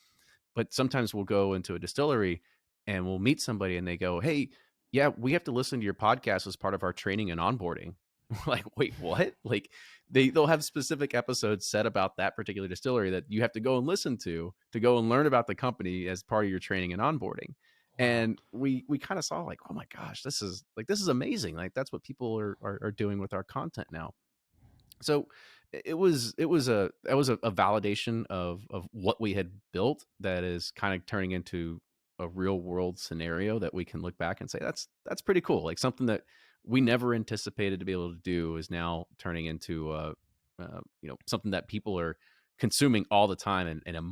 But sometimes we'll go into a distillery and we'll meet somebody and they go, "Hey, yeah, we have to listen to your podcast as part of our training and onboarding." We're like, "Wait, what?" Like they'll have specific episodes set about that particular distillery that you have to go and listen to go and learn about the company as part of your training and onboarding. Wow. And we kind of saw like, "Oh my gosh, this is amazing. Like that's what people are doing with our content now." So it was a validation of what we had built that is kind of turning into a real world scenario that we can look back and say that's pretty cool. Like something that we never anticipated to be able to do is now turning into something that people are consuming all the time in a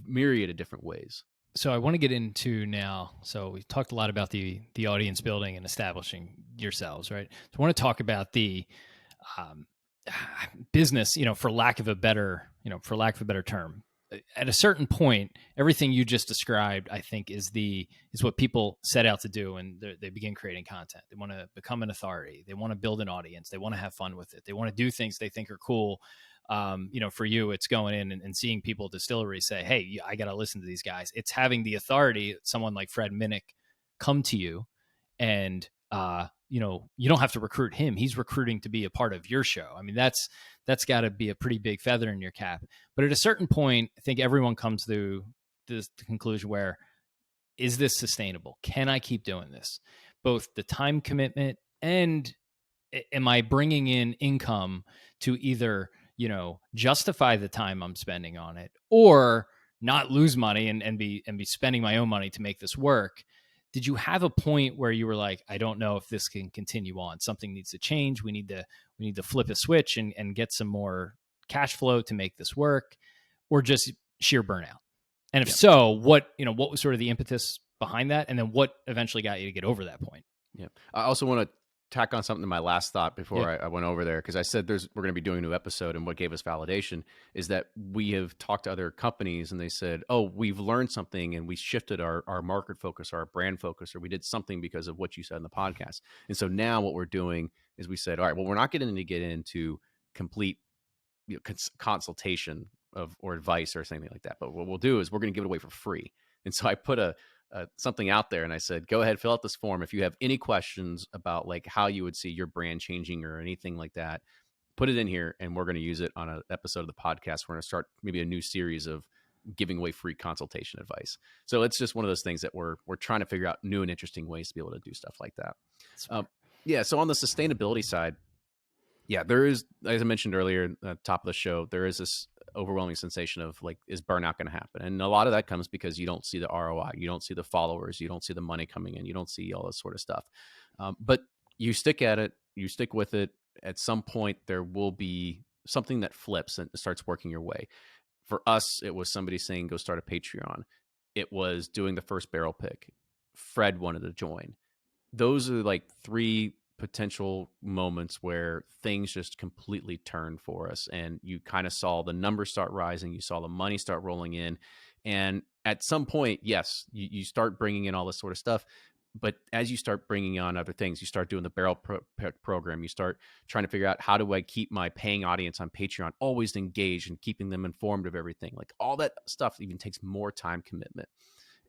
myriad of different ways. So I want to get into now. So we talked a lot about the audience building and establishing yourselves, right? So I want to talk about the um, business, for lack of a better term. At a certain point, everything you just described, I think, is what people set out to do, and they begin creating content. They want to become an authority. They want to build an audience. They want to have fun with it. They want to do things they think are cool. For you, it's going in and seeing people at distilleries say, "Hey, I got to listen to these guys." It's having the authority, someone like Fred Minnick, come to you and you don't have to recruit him. He's recruiting to be a part of your show. I mean, that's got to be a pretty big feather in your cap. But at a certain point, I think everyone comes to the conclusion where, is this sustainable? Can I keep doing this? Both the time commitment and am I bringing in income to either, justify the time I'm spending on it, or not lose money and be spending my own money to make this work? Did you have a point where you were like, I don't know if this can continue on? Something needs to change. We need to flip a switch and get some more cash flow to make this work, or just sheer burnout? And if Yeah. so, what was sort of the impetus behind that? And then what eventually got you to get over that point? Yeah. I also want to tack on something to my last thought before Yeah. I went over there, because I said we're going to be doing a new episode, and what gave us validation is that we have talked to other companies and they said, "Oh, we've learned something and we shifted our market focus, our brand focus, or we did something because of what you said in the podcast." And so now what we're doing is we said, "All right, well, we're not going to get into complete consultation or advice or something like that, but what we'll do is we're going to give it away for free." And so I put something out there and I said, "Go ahead, fill out this form. If you have any questions about like how you would see your brand changing or anything like that, put it in here and we're going to use it on an episode of the podcast. We're going to start maybe a new series of giving away free consultation advice." So it's just one of those things that we're trying to figure out new and interesting ways to be able to do stuff like that. Yeah. So on the sustainability side, yeah, there is, as I mentioned earlier at the top of the show, there is this overwhelming sensation of like, is burnout going to happen? And a lot of that comes because you don't see the ROI, you don't see the followers, you don't see the money coming in, you don't see all this sort of stuff. But you stick at it, you stick with it. At some point, there will be something that flips and starts working your way. For us, it was somebody saying, go start a Patreon. It was doing the first barrel pick. Fred wanted to join. Those are like three potential moments where things just completely turned for us. And you kind of saw the numbers start rising. You saw the money start rolling in. And at some point, yes, you start bringing in all this sort of stuff. But as you start bringing on other things, you start doing the program. You start trying to figure out, how do I keep my paying audience on Patreon always engaged and keeping them informed of everything? Like, all that stuff even takes more time commitment.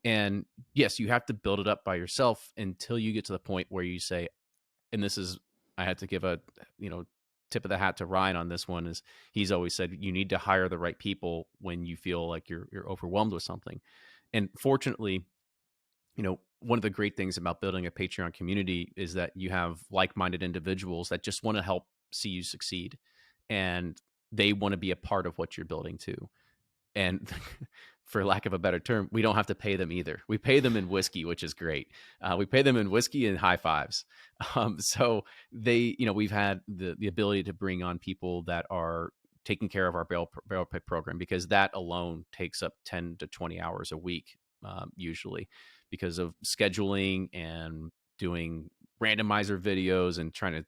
And yes, you have to build it up by yourself until you get to the point where you say, and this is, I had to give a, tip of the hat to Ryan on this one, is he's always said, you need to hire the right people when you feel like you're overwhelmed with something. And fortunately, one of the great things about building a Patreon community is that you have like-minded individuals that just want to help see you succeed, and they want to be a part of what you're building too. And for lack of a better term, we don't have to pay them either. We pay them in whiskey, which is great. We pay them in whiskey and high fives. So we've had the ability to bring on people that are taking care of our barrel pick program, because that alone takes up 10 to 20 hours a week, usually, because of scheduling and doing randomizer videos and trying to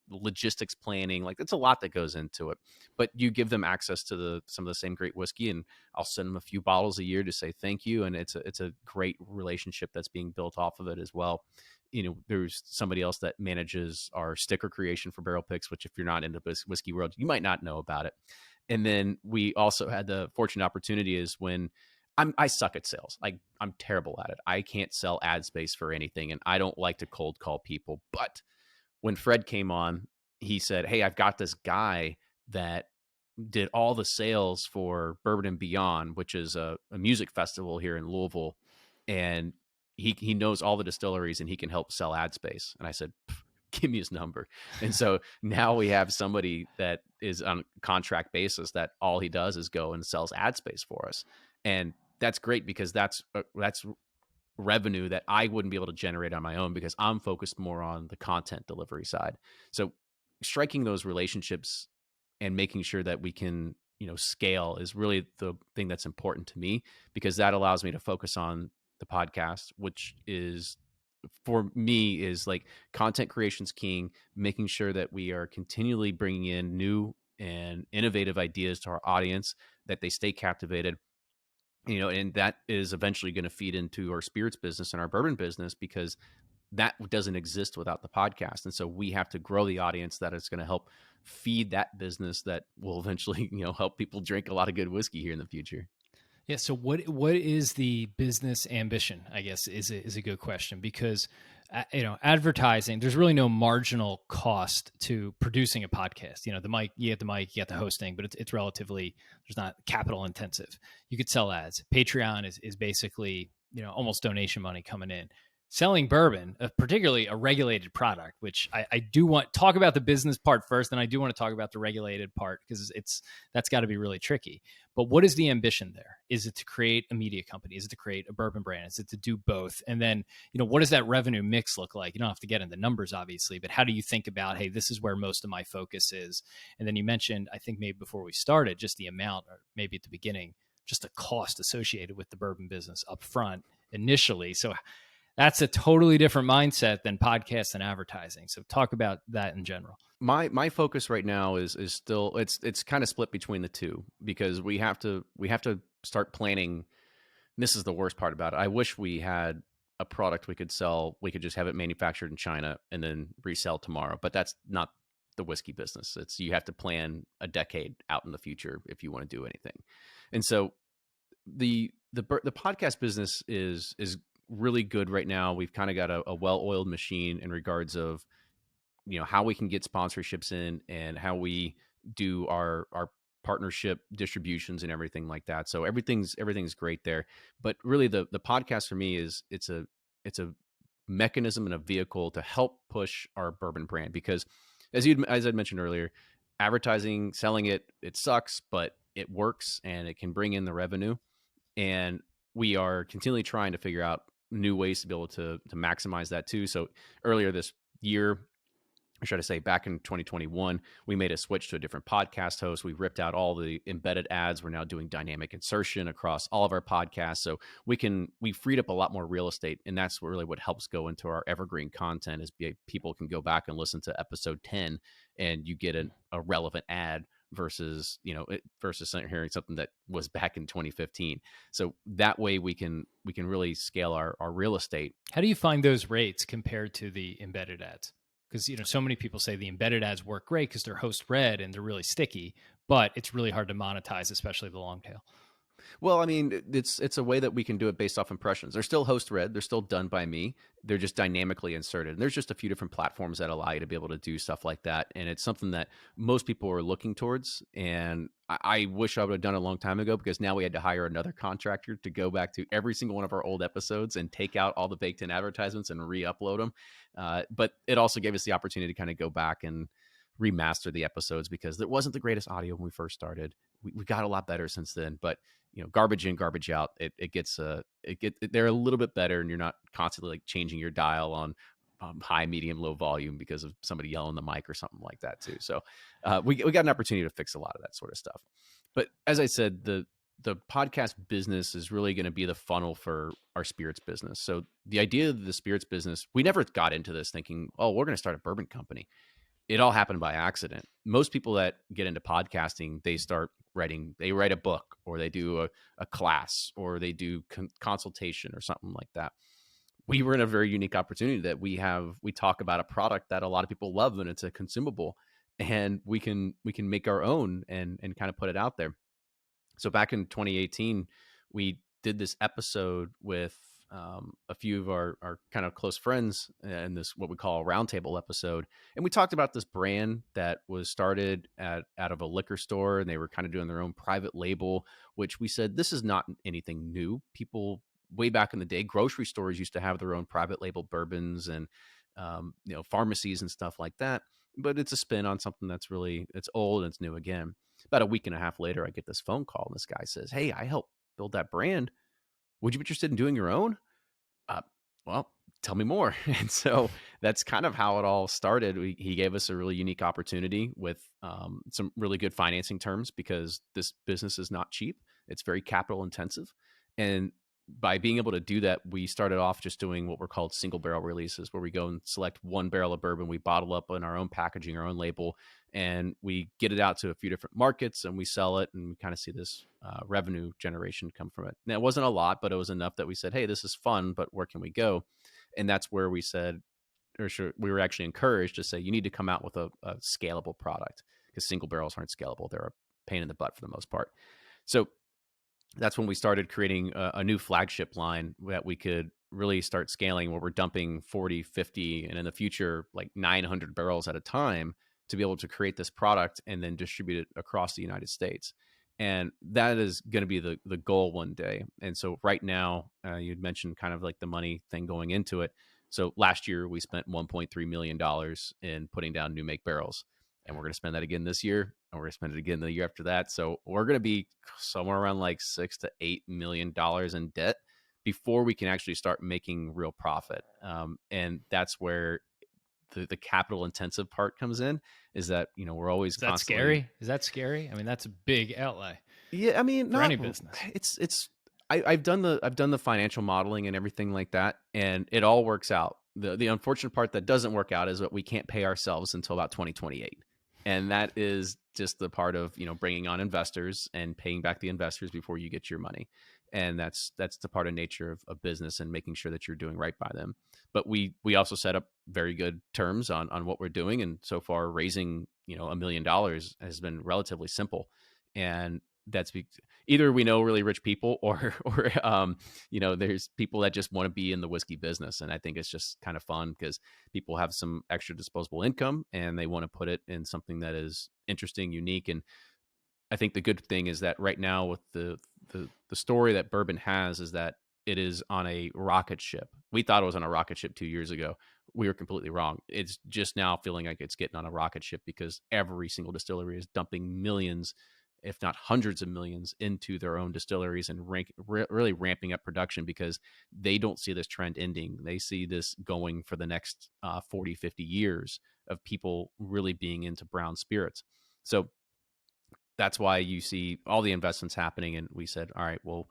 logistics planning. Like, it's a lot that goes into it. But you give them access to some of the same great whiskey, and I'll send them a few bottles a year to say thank you. And it's a great relationship that's being built off of it as well. There's somebody else that manages our sticker creation for barrel picks, which, if you're not in the whiskey world, you might not know about it. And then we also had the fortunate opportunity is when I suck at sales. I'm terrible at it. I can't sell ad space for anything, and I don't like to cold call people. But when Fred came on, he said, hey, I've got this guy that did all the sales for Bourbon and Beyond, which is a music festival here in Louisville. And he knows all the distilleries, and he can help sell ad space. And I said, give me his number. And so now we have somebody that is on contract basis that all he does is go and sells ad space for us. And that's great, because that's revenue that I wouldn't be able to generate on my own, because I'm focused more on the content delivery side. So striking those relationships and making sure that we can, scale is really the thing that's important to me, because that allows me to focus on the podcast, which is, for me, is like content creation's king, making sure that we are continually bringing in new and innovative ideas to our audience, that they stay captivated. And that is eventually going to feed into our spirits business and our bourbon business, because that doesn't exist without the podcast. And so we have to grow the audience that is going to help feed that business, that will eventually, help people drink a lot of good whiskey here in the future. Yeah. So what is the business ambition? I guess is a good question, because advertising, there's really no marginal cost to producing a podcast. The mic, you get the mic, you get the hosting, but it's relatively, there's not capital intensive. You could sell ads. Patreon is basically almost donation money coming in. Selling bourbon, particularly a regulated product, which I do want to talk about the business part first, and I do want to talk about the regulated part, because that's got to be really tricky. But what is the ambition there? Is it to create a media company? Is it to create a bourbon brand? Is it to do both? And then, what does that revenue mix look like? You don't have to get into numbers, obviously, but how do you think about, hey, this is where most of my focus is? And then you mentioned, I think maybe before we started, just the amount, or maybe at the beginning, just the cost associated with the bourbon business up front initially. So that's a totally different mindset than podcasts and advertising. So talk about that in general. My focus right now is still, it's kind of split between the two, because we have to start planning. This is the worst part about it. I wish we had a product we could sell. We could just have it manufactured in China and then resell tomorrow. But that's not the whiskey business. You have to plan a decade out in the future if you want to do anything. And so the podcast business is really good right now. We've kind of got a well-oiled machine in regards of, how we can get sponsorships in, and how we do our partnership distributions and everything like that. So everything's great there. But really the podcast for me is, it's a mechanism and a vehicle to help push our bourbon brand, because as I mentioned earlier, advertising, selling it sucks, but it works and it can bring in the revenue. And we are continually trying to figure out new ways to be able to maximize that too. So earlier this year, or should I say, back in 2021, we made a switch to a different podcast host. We ripped out all the embedded ads. We're now doing dynamic insertion across all of our podcasts. So we freed up a lot more real estate. And that's really what helps go into our evergreen content is people can go back and listen to episode 10 and you get a relevant ad versus, versus hearing something that was back in 2015. So that way we can really scale our real estate. How do you find those rates compared to the embedded ads? Because so many people say the embedded ads work great because they're host read and they're really sticky, but it's really hard to monetize, especially the long tail. Well, I mean, it's a way that we can do it based off impressions. They're still host read. They're still done by me. They're just dynamically inserted. And there's just a few different platforms that allow you to be able to do stuff like that. And it's something that most people are looking towards. And I wish I would have done it a long time ago because now we had to hire another contractor to go back to every single one of our old episodes and take out all the baked in advertisements and re-upload them. But it also gave us the opportunity to kind of go back and remaster the episodes because there wasn't the greatest audio when we first started. We got a lot better since then, but garbage in, garbage out. They're a little bit better, and you're not constantly like changing your dial on high, medium, low volume because of somebody yelling the mic or something like that too. So we got an opportunity to fix a lot of that sort of stuff. But as I said, the podcast business is really going to be the funnel for our spirits business. So the idea of the spirits business, we never got into this thinking, oh, we're going to start a bourbon company. It all happened by accident. Most people that get into podcasting, they write a book or they do a class or they do consultation or something like that. We were in a very unique opportunity that we talk about a product that a lot of people love and it's a consumable and we can make our own and kind of put it out there. So back in 2018, we did this episode with a few of our kind of close friends in this, what we call a roundtable episode. And we talked about this brand that was started out of a liquor store and they were kind of doing their own private label, which we said, this is not anything new. People way back in the day, grocery stores used to have their own private label bourbons and, pharmacies and stuff like that. But it's a spin on something it's old and it's new again. About a week and a half later, I get this phone call and this guy says, "Hey, I helped build that brand. Would you be interested in doing your own?" Uh, well, tell me more. And so that's kind of how it all started. He gave us a really unique opportunity with some really good financing terms because this business is not cheap. It's very capital intensive. And by being able to do that, we started off just doing what were called single barrel releases, where we go and select one barrel of bourbon, we bottle up in our own packaging, our own label, and we get it out to a few different markets and we sell it and we kind of see this revenue generation come from it. Now, it wasn't a lot, but it was enough that we said, hey, this is fun, but where can we go? And that's where we said, we were actually encouraged to say, you need to come out with a scalable product because single barrels aren't scalable. They're a pain in the butt for the most part. So that's when we started creating a new flagship line that we could really start scaling where we're dumping 40, 50, and in the future, like 900 barrels at a time to be able to create this product and then distribute it across the United States. And that is going to be the goal one day. And so right now, you'd mentioned kind of like the money thing going into it. So last year we spent $1.3 million in putting down new make barrels. And we're going to spend that again this year, and we're going to spend it again the year after that. So we're going to be somewhere around like $6 to $8 million in debt before we can actually start making real profit. And that's where the capital intensive part comes in. Is that we're always Is that constantly scary? Is that scary? I mean, that's a big outlay. Yeah, I mean, for not any business. I've done the financial modeling and everything like that, and it all works out. The unfortunate part that doesn't work out is that we can't pay ourselves until about 2028. And that is just the part of, bringing on investors and paying back the investors before you get your money. And that's the part of nature of business and making sure that you're doing right by them. But we also set up very good terms on what we're doing. And so far raising, $1 million has been relatively simple. And that's either we know really rich people or there's people that just want to be in the whiskey business. And I think it's just kind of fun because people have some extra disposable income and they want to put it in something that is interesting, unique. And I think the good thing is that right now with the story that bourbon has is that it is on a rocket ship. We thought it was on a rocket ship 2 years ago. We were completely wrong. It's just now feeling like it's getting on a rocket ship because every single distillery is dumping millions if not hundreds of millions into their own distilleries and really ramping up production because they don't see this trend ending. They see this going for the next 40, 50 years of people really being into brown spirits. So that's why you see all the investments happening. And we said, all right, well,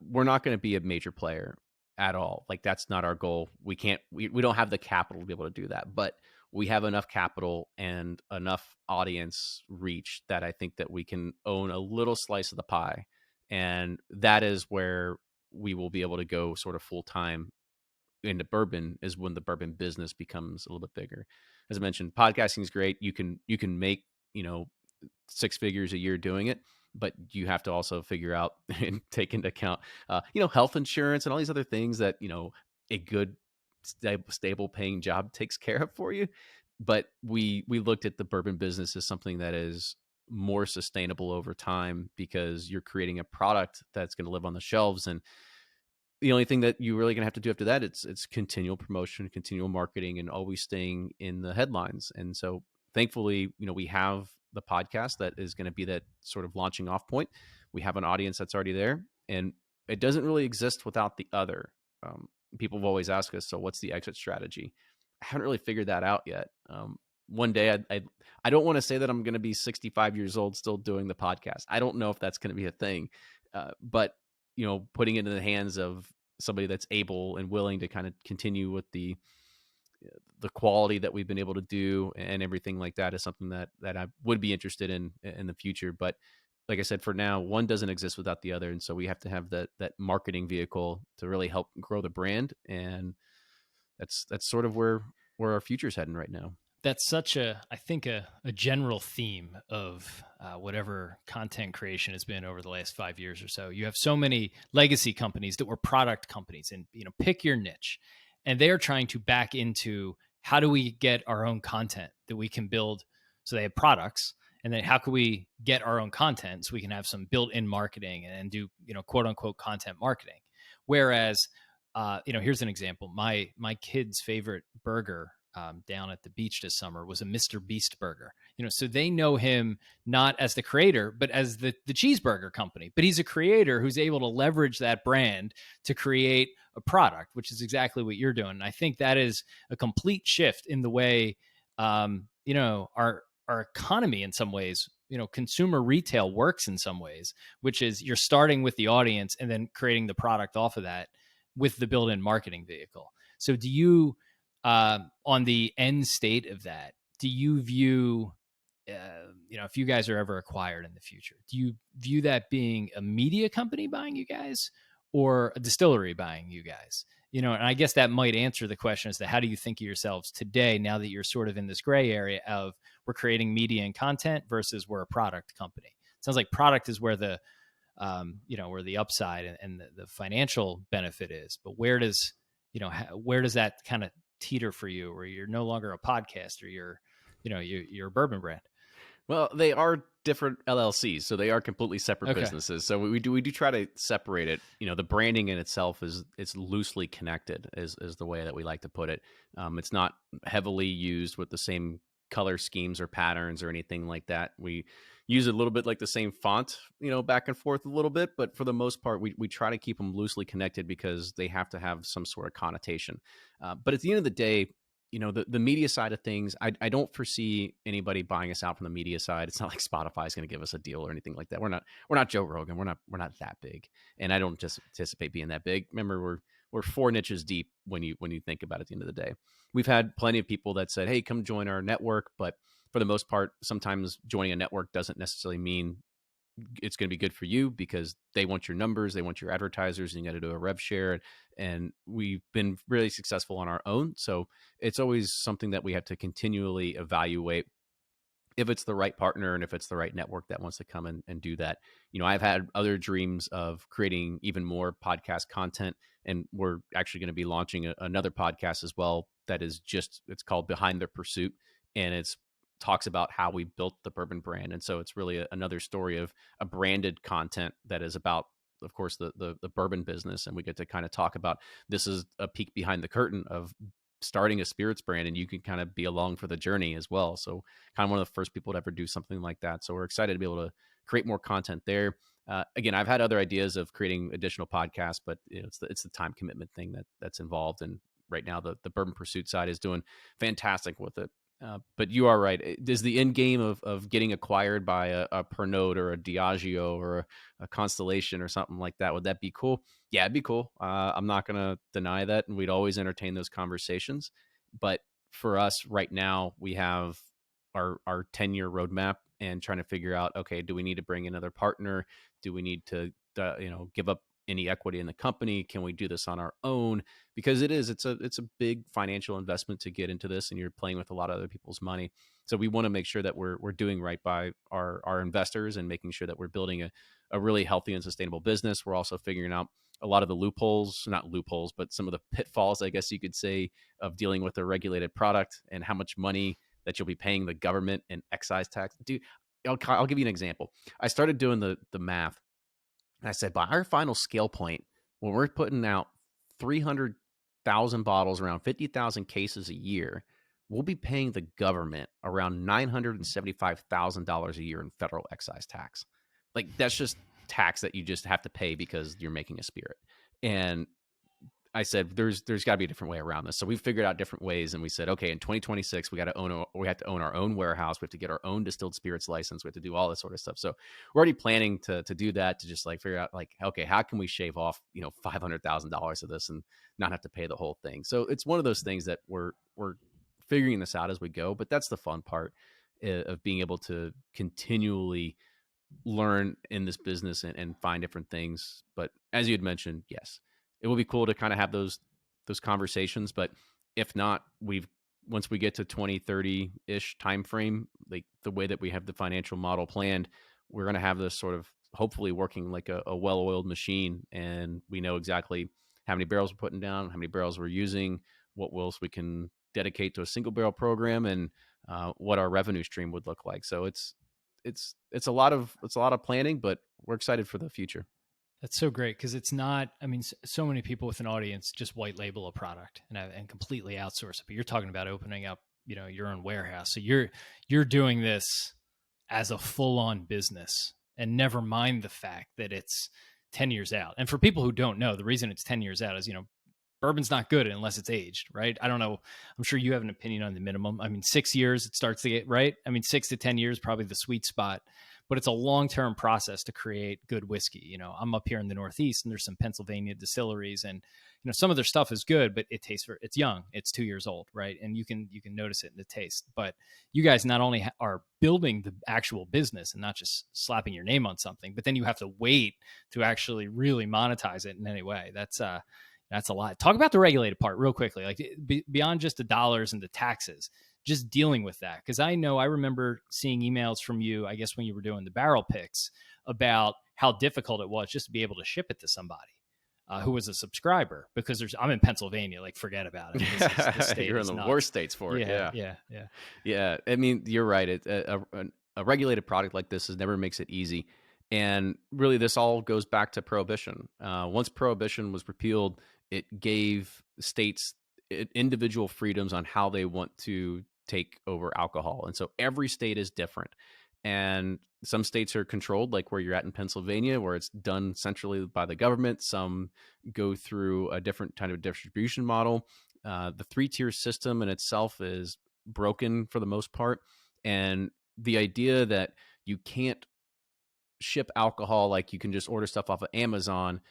we're not going to be a major player at all. Like that's not our goal. We don't have the capital to be able to do that, but we have enough capital and enough audience reach that I think that we can own a little slice of the pie. And that is where we will be able to go sort of full time into bourbon, is when the bourbon business becomes a little bit bigger. As I mentioned, podcasting is great. You can make, six figures a year doing it, but you have to also figure out and take into account, health insurance and all these other things that, a good, stable paying job takes care of for you. But we looked at the bourbon business as something that is more sustainable over time because you're creating a product that's going to live on the shelves. And the only thing that you really gonna have to do after that, it's continual promotion, continual marketing, and always staying in the headlines. And so thankfully, we have the podcast that is going to be that sort of launching off point. We have an audience that's already there, and it doesn't really exist without the other. People have always asked us, so what's the exit strategy? I haven't really figured that out yet. One day, I don't want to say that I'm going to be 65 years old still doing the podcast. I don't know if that's going to be a thing, but putting it in the hands of somebody that's able and willing to kind of continue with the quality that we've been able to do and everything like that is something that I would be interested in the future. But like I said, for now, one doesn't exist without the other. And so we have to have that marketing vehicle to really help grow the brand. And that's sort of where our future's heading right now. That's such I think, a general theme of whatever content creation has been over the last 5 years or so. You have so many legacy companies that were product companies, and pick your niche, and they are trying to back into how do we get our own content that we can build. So they have products, and then how can we get our own content so we can have some built-in marketing and do quote unquote content marketing. Whereas, here's an example. My kid's favorite burger down at the beach this summer was a Mr. Beast burger. So they know him not as the creator, but as the cheeseburger company. But he's a creator who's able to leverage that brand to create a product, which is exactly what you're doing. And I think that is a complete shift in the way, our economy in some ways, consumer retail works in some ways, which is you're starting with the audience and then creating the product off of that with the built-in marketing vehicle. So do you, on the end state of that, do you view, if you guys are ever acquired in the future, do you view that being a media company buying you guys or a distillery buying you guys? And I guess that might answer the question as to how do you think of yourselves today now that you're sort of in this gray area of we're creating media and content versus we're a product company. It sounds like product is where the, where the upside and the financial benefit is, but where does that kind of teeter for you where you're no longer a podcaster, you're a bourbon brand? Well, they are different LLCs, so they are completely separate Okay. businesses. So we do try to separate it. The branding in itself it's loosely connected, is the way that we like to put it. It's not heavily used with the same color schemes or patterns or anything like that. We use a little bit like the same font, back and forth a little bit, but for the most part, we try to keep them loosely connected because they have to have some sort of connotation. But at the end of the day, the media side of things, I don't foresee anybody buying us out from the media side. It's not like Spotify is going to give us a deal or anything like that. We're not Joe Rogan. We're not that big, and I don't just anticipate being that big. Remember, we're four niches deep when you think about it. At the end of the day, we've had plenty of people that said, "Hey, come join our network," but for the most part, sometimes joining a network doesn't necessarily mean it's going to be good for you because they want your numbers, they want your advertisers, and you got to do a rev share. And we've been really successful on our own. So it's always something that we have to continually evaluate if it's the right partner and if it's the right network that wants to come in and do that. I've had other dreams of creating even more podcast content, and we're actually going to be launching another podcast as well that is it's called Behind the Pursuit, and it's talks about how we built the bourbon brand. And so it's really another story of a branded content that is about, of course, the bourbon business. And we get to kind of talk about, this is a peek behind the curtain of starting a spirits brand, and you can kind of be along for the journey as well. So kind of one of the first people to ever do something like that. So we're excited to be able to create more content there. Again, I've had other ideas of creating additional podcasts, but it's the time commitment thing that's involved. And right now, the Bourbon Pursuit side is doing fantastic with it. But you are right. Is the end game of getting acquired by a Pernod or a Diageo or a Constellation or something like that? Would that be cool? Yeah, it'd be cool. I'm not going to deny that, and we'd always entertain those conversations. But for us right now, we have our 10-year roadmap and trying to figure out, okay, do we need to bring another partner? Do we need to give up any equity in the company? Can we do this on our own? Because it's a big financial investment to get into this, and you're playing with a lot of other people's money. So we want to make sure that we're doing right by our investors and making sure that we're building a really healthy and sustainable business. We're also figuring out a lot of the loopholes, not loopholes, but some of the pitfalls, I guess you could say, of dealing with a regulated product and how much money that you'll be paying the government in excise tax. Dude, I'll give you an example. I started doing the math, and I said, by our final scale point, when we're putting out 300,000 bottles, around 50,000 cases a year, we'll be paying the government around $975,000 a year in federal excise tax. Like, that's just tax that you just have to pay because you're making a spirit. And I said, there's got to be a different way around this. So we figured out different ways, and we said, okay, in 2026, we have to own our own warehouse. We have to get our own distilled spirits license. We have to do all this sort of stuff. So we're already planning to do that, to just like figure out like, okay, how can we shave off, $500,000 of this and not have to pay the whole thing? So it's one of those things that we're figuring this out as we go. But that's the fun part of being able to continually learn in this business and find different things. But as you had mentioned, yes, it will be cool to kind of have those conversations. But if not, once we get to 2030 ish time frame, like the way that we have the financial model planned, we're going to have this sort of hopefully working like a well-oiled machine, and we know exactly how many barrels we're putting down, how many barrels we're using, what else we can dedicate to a single barrel program, and what our revenue stream would look like. So it's a lot of planning, but we're excited for the future. That's so great because it's not. I mean, so many people with an audience just white label a product and completely outsource it. But you're talking about opening up, your own warehouse. So you're doing this as a full on business, and never mind the fact that it's 10 years out. And for people who don't know, the reason it's 10 years out is bourbon's not good unless it's aged, right? I don't know. I'm sure you have an opinion on the minimum. I mean, 6 years it starts to get right. I mean, 6 to 10 years probably the sweet spot, but it's a long-term process to create good whiskey. I'm up here in the Northeast, and there's some Pennsylvania distilleries, and some of their stuff is good, but it's young. It's 2 years old, right? And you can notice it in the taste. But you guys not only are building the actual business and not just slapping your name on something, but then you have to wait to actually really monetize it in any way. That's a lot. Talk about the regulated part real quickly, like beyond just the dollars and the taxes, just dealing with that. Because I remember seeing emails from you, I guess when you were doing the barrel picks, about how difficult it was just to be able to ship it to somebody who was a subscriber. Because I'm in Pennsylvania, like forget about it. The state you're in the nuts. Worst states for it. Yeah. I mean, you're right. A regulated product like this never makes it easy. And really, this all goes back to prohibition. Once prohibition was repealed, it gave states individual freedoms on how they want to take over alcohol. And so every state is different. And some states are controlled, like where you're at in Pennsylvania, where it's done centrally by the government. Some go through a different kind of distribution model. The 3-tier system in itself is broken for the most part. And the idea that you can't ship alcohol like you can just order stuff off of Amazon,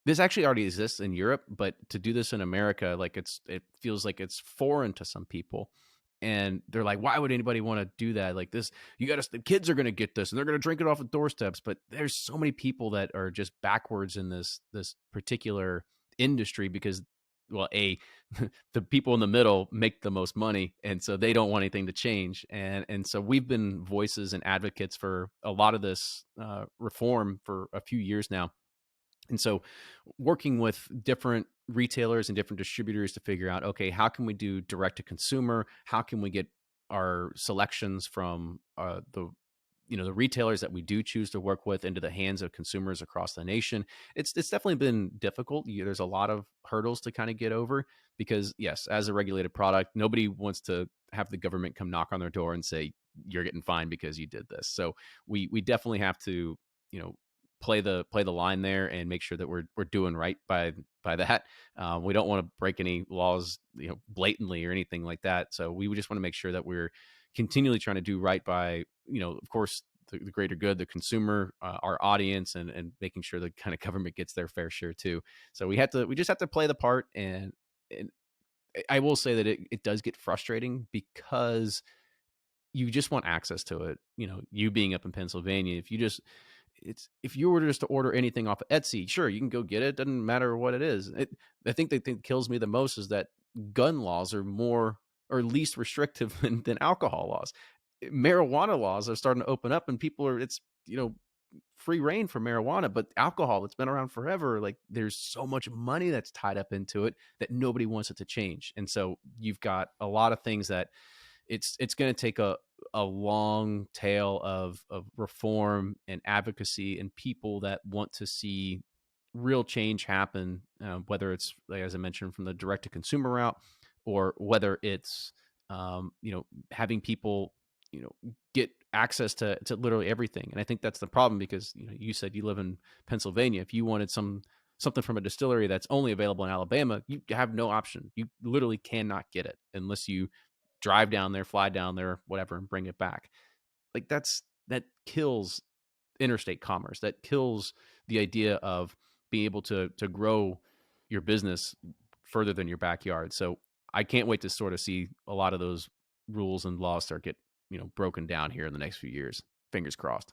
this actually already exists in Europe, but to do this in America, like it feels like it's foreign to some people. And they're like, why would anybody want to do that? Like this, the kids are going to get this and they're going to drink it off the doorsteps. But there's so many people that are just backwards in this particular industry because, well, the people in the middle make the most money. And so they don't want anything to change. And so we've been voices and advocates for a lot of this reform for a few years now. And so working with different retailers and different distributors to figure out, okay, how can we do direct to consumer? How can we get our selections from the retailers that we do choose to work with into the hands of consumers across the nation? It's definitely been difficult. There's a lot of hurdles to kind of get over because, yes, as a regulated product, nobody wants to have the government come knock on their door and say, you're getting fined because you did this. So we definitely have to, you know, play the line there and make sure that we're doing right by that. We don't want to break any laws, you know, blatantly or anything like that. So we just want to make sure that we're continually trying to do right by, you know, of course, the greater good, the consumer, our audience, and making sure the kind of government gets their fair share too. So we just have to play the part. And I will say that it does get frustrating because you just want access to it. You know, you being up in Pennsylvania, if you were just to order anything off of Etsy, sure, you can go get it. Doesn't matter what it is. I think the thing that kills me the most is that gun laws are more or least restrictive than alcohol laws. Marijuana laws are starting to open up, and people are it's you know free reign for marijuana, but alcohol that's been around forever, like there's so much money that's tied up into it that nobody wants it to change. And so you've got a lot of things that it's going to take a long tail of reform and advocacy and people that want to see real change happen, whether it's, like, as I mentioned, from the direct to consumer route, or whether it's having people get access to literally everything. And I think that's the problem, because you said you live in Pennsylvania. If you wanted something from a distillery that's only available in Alabama, you have no option. You literally cannot get it unless you drive down there, fly down there, whatever, and bring it back. Like that kills interstate commerce. That kills the idea of being able to grow your business further than your backyard. So I can't wait to sort of see a lot of those rules and laws start get broken down here in the next few years. Fingers crossed.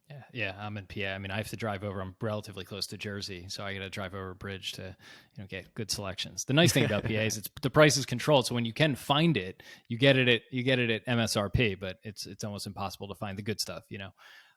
Yeah, yeah, I'm in PA. I mean, I have to drive over. I'm relatively close to Jersey, so I got to drive over a bridge to, get good selections. The nice thing about PA is the price is controlled, so when you can find it, you get it at MSRP, but it's almost impossible to find the good stuff,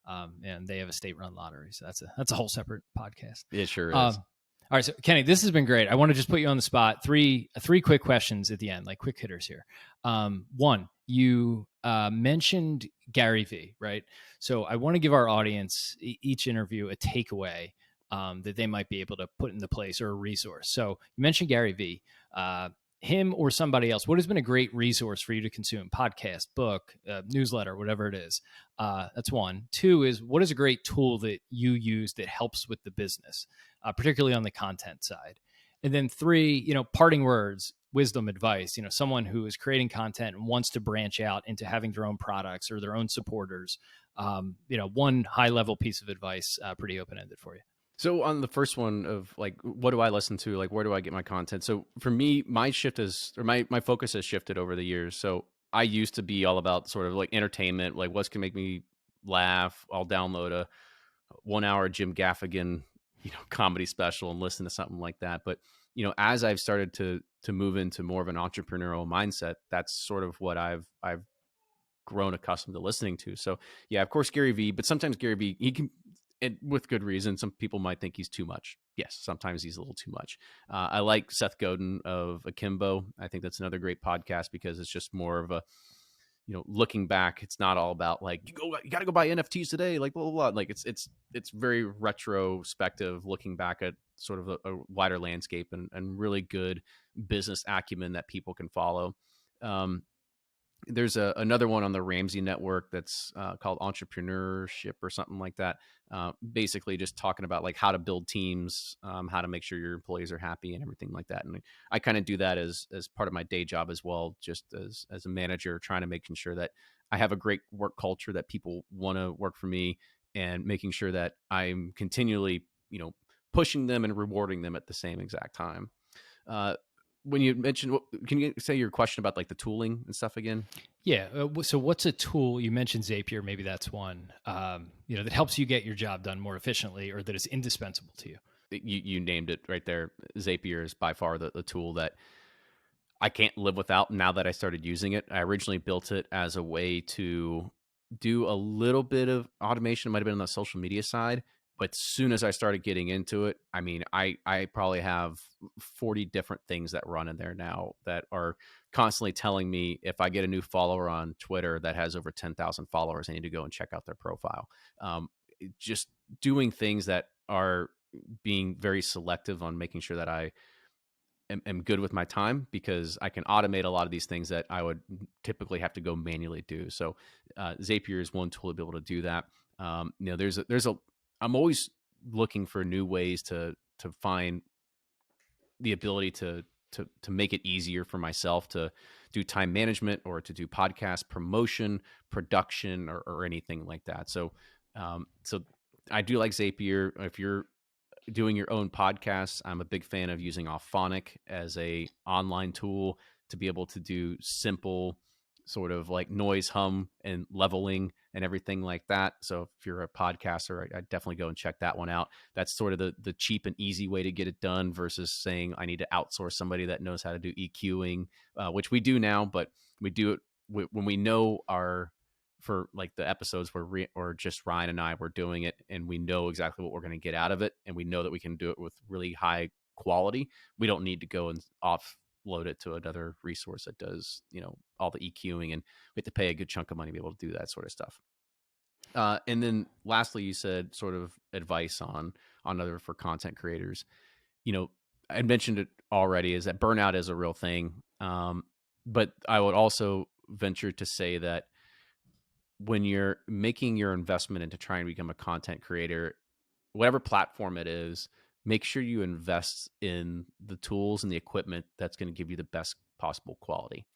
and they have a state-run lottery, so that's a whole separate podcast. It sure Um, is. all right, so Kenny, this has been great. I want to just put you on the spot. Three quick questions at the end, like quick hitters here. One, you mentioned Gary V, right? So I want to give our audience each interview a takeaway that they might be able to put into place, or a resource. So you mentioned Gary V. Him or somebody else, what has been a great resource for you to consume? Podcast, book, newsletter, whatever it is. That's one. Two is, what is a great tool that you use that helps with the business, particularly on the content side? And then three, parting words, wisdom, advice, someone who is creating content and wants to branch out into having their own products or their own supporters. One high level piece of advice, pretty open ended for you. So on the first one of, like, what do I listen to? Like, where do I get my content? So for me, my focus has shifted over the years. So I used to be all about sort of like entertainment, like what's going to make me laugh. I'll download a 1 hour Jim Gaffigan, comedy special and listen to something like that. But, as I've started to move into more of an entrepreneurial mindset, that's sort of what I've grown accustomed to listening to. So yeah, of course, Gary V, but sometimes Gary V, he can, and with good reason, some people might think he's too much. Yes, sometimes he's a little too much. I like Seth Godin of Akimbo. I think that's another great podcast, because it's just more of a, looking back. It's not all about like, you got to go buy NFTs today, like blah, blah, blah. Like it's very retrospective, looking back at sort of a wider landscape, and really good business acumen that people can follow. There's another one on the Ramsey Network that's called Entrepreneurship or something like that. Basically just talking about like how to build teams, how to make sure your employees are happy and everything like that. And I kind of do that as part of my day job as well, just as a manager, trying to making sure that I have a great work culture, that people want to work for me, and making sure that I'm continually, pushing them and rewarding them at the same exact time. When you mentioned, can you say your question about like the tooling and stuff again? Yeah. So what's a tool? You mentioned Zapier. Maybe that's one, that helps you get your job done more efficiently, or that is indispensable to you. You named it right there. Zapier is by far the tool that I can't live without now that I started using it. I originally built it as a way to do a little bit of automation. It might have been on the social media side, but as soon as I started getting into it, I mean, I probably have 40 different things that run in there now that are constantly telling me if I get a new follower on Twitter that has over 10,000 followers, I need to go and check out their profile. Just doing things that are being very selective on making sure that I am good with my time because I can automate a lot of these things that I would typically have to go manually do. So Zapier is one tool to be able to do that. I'm always looking for new ways to find the ability to make it easier for myself to do time management or to do podcast promotion, production, or anything like that. So I do like Zapier. If you're doing your own podcasts, I'm a big fan of using Auphonic as a online tool to be able to do simple sort of like noise hum and leveling and everything like that. So if you're a podcaster, I definitely go and check that one out. That's sort of the cheap and easy way to get it done versus saying I need to outsource somebody that knows how to do EQing, which we do now, but we do it when we know our for like the episodes where or just Ryan and I were doing it and we know exactly what we're going to get out of it and we know that we can do it with really high quality. We don't need to go and offload it to another resource that does, all the EQing, and we have to pay a good chunk of money to be able to do that sort of stuff. And then lastly, you said sort of advice on other for content creators. I mentioned it already, is that burnout is a real thing. But I would also venture to say that when you're making your investment into trying to become a content creator, whatever platform it is, make sure you invest in the tools and the equipment that's going to give you the best possible quality.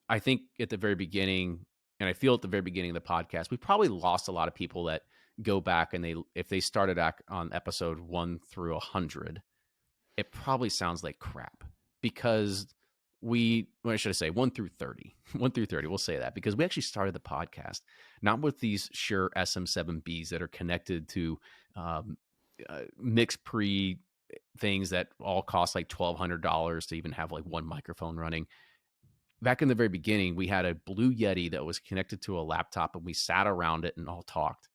I think at the very beginning, and I feel at the very beginning of the podcast, we probably lost a lot of people that go back and if they started on episode 1 through 100, it probably sounds like crap because what should I say, 1 through 30, 1 through 30, we'll say that because we actually started the podcast, not with these Shure SM7Bs that are connected to mix pre things that all cost like $1,200 to even have like one microphone running. Back in the very beginning, we had a Blue Yeti that was connected to a laptop and we sat around it and all talked.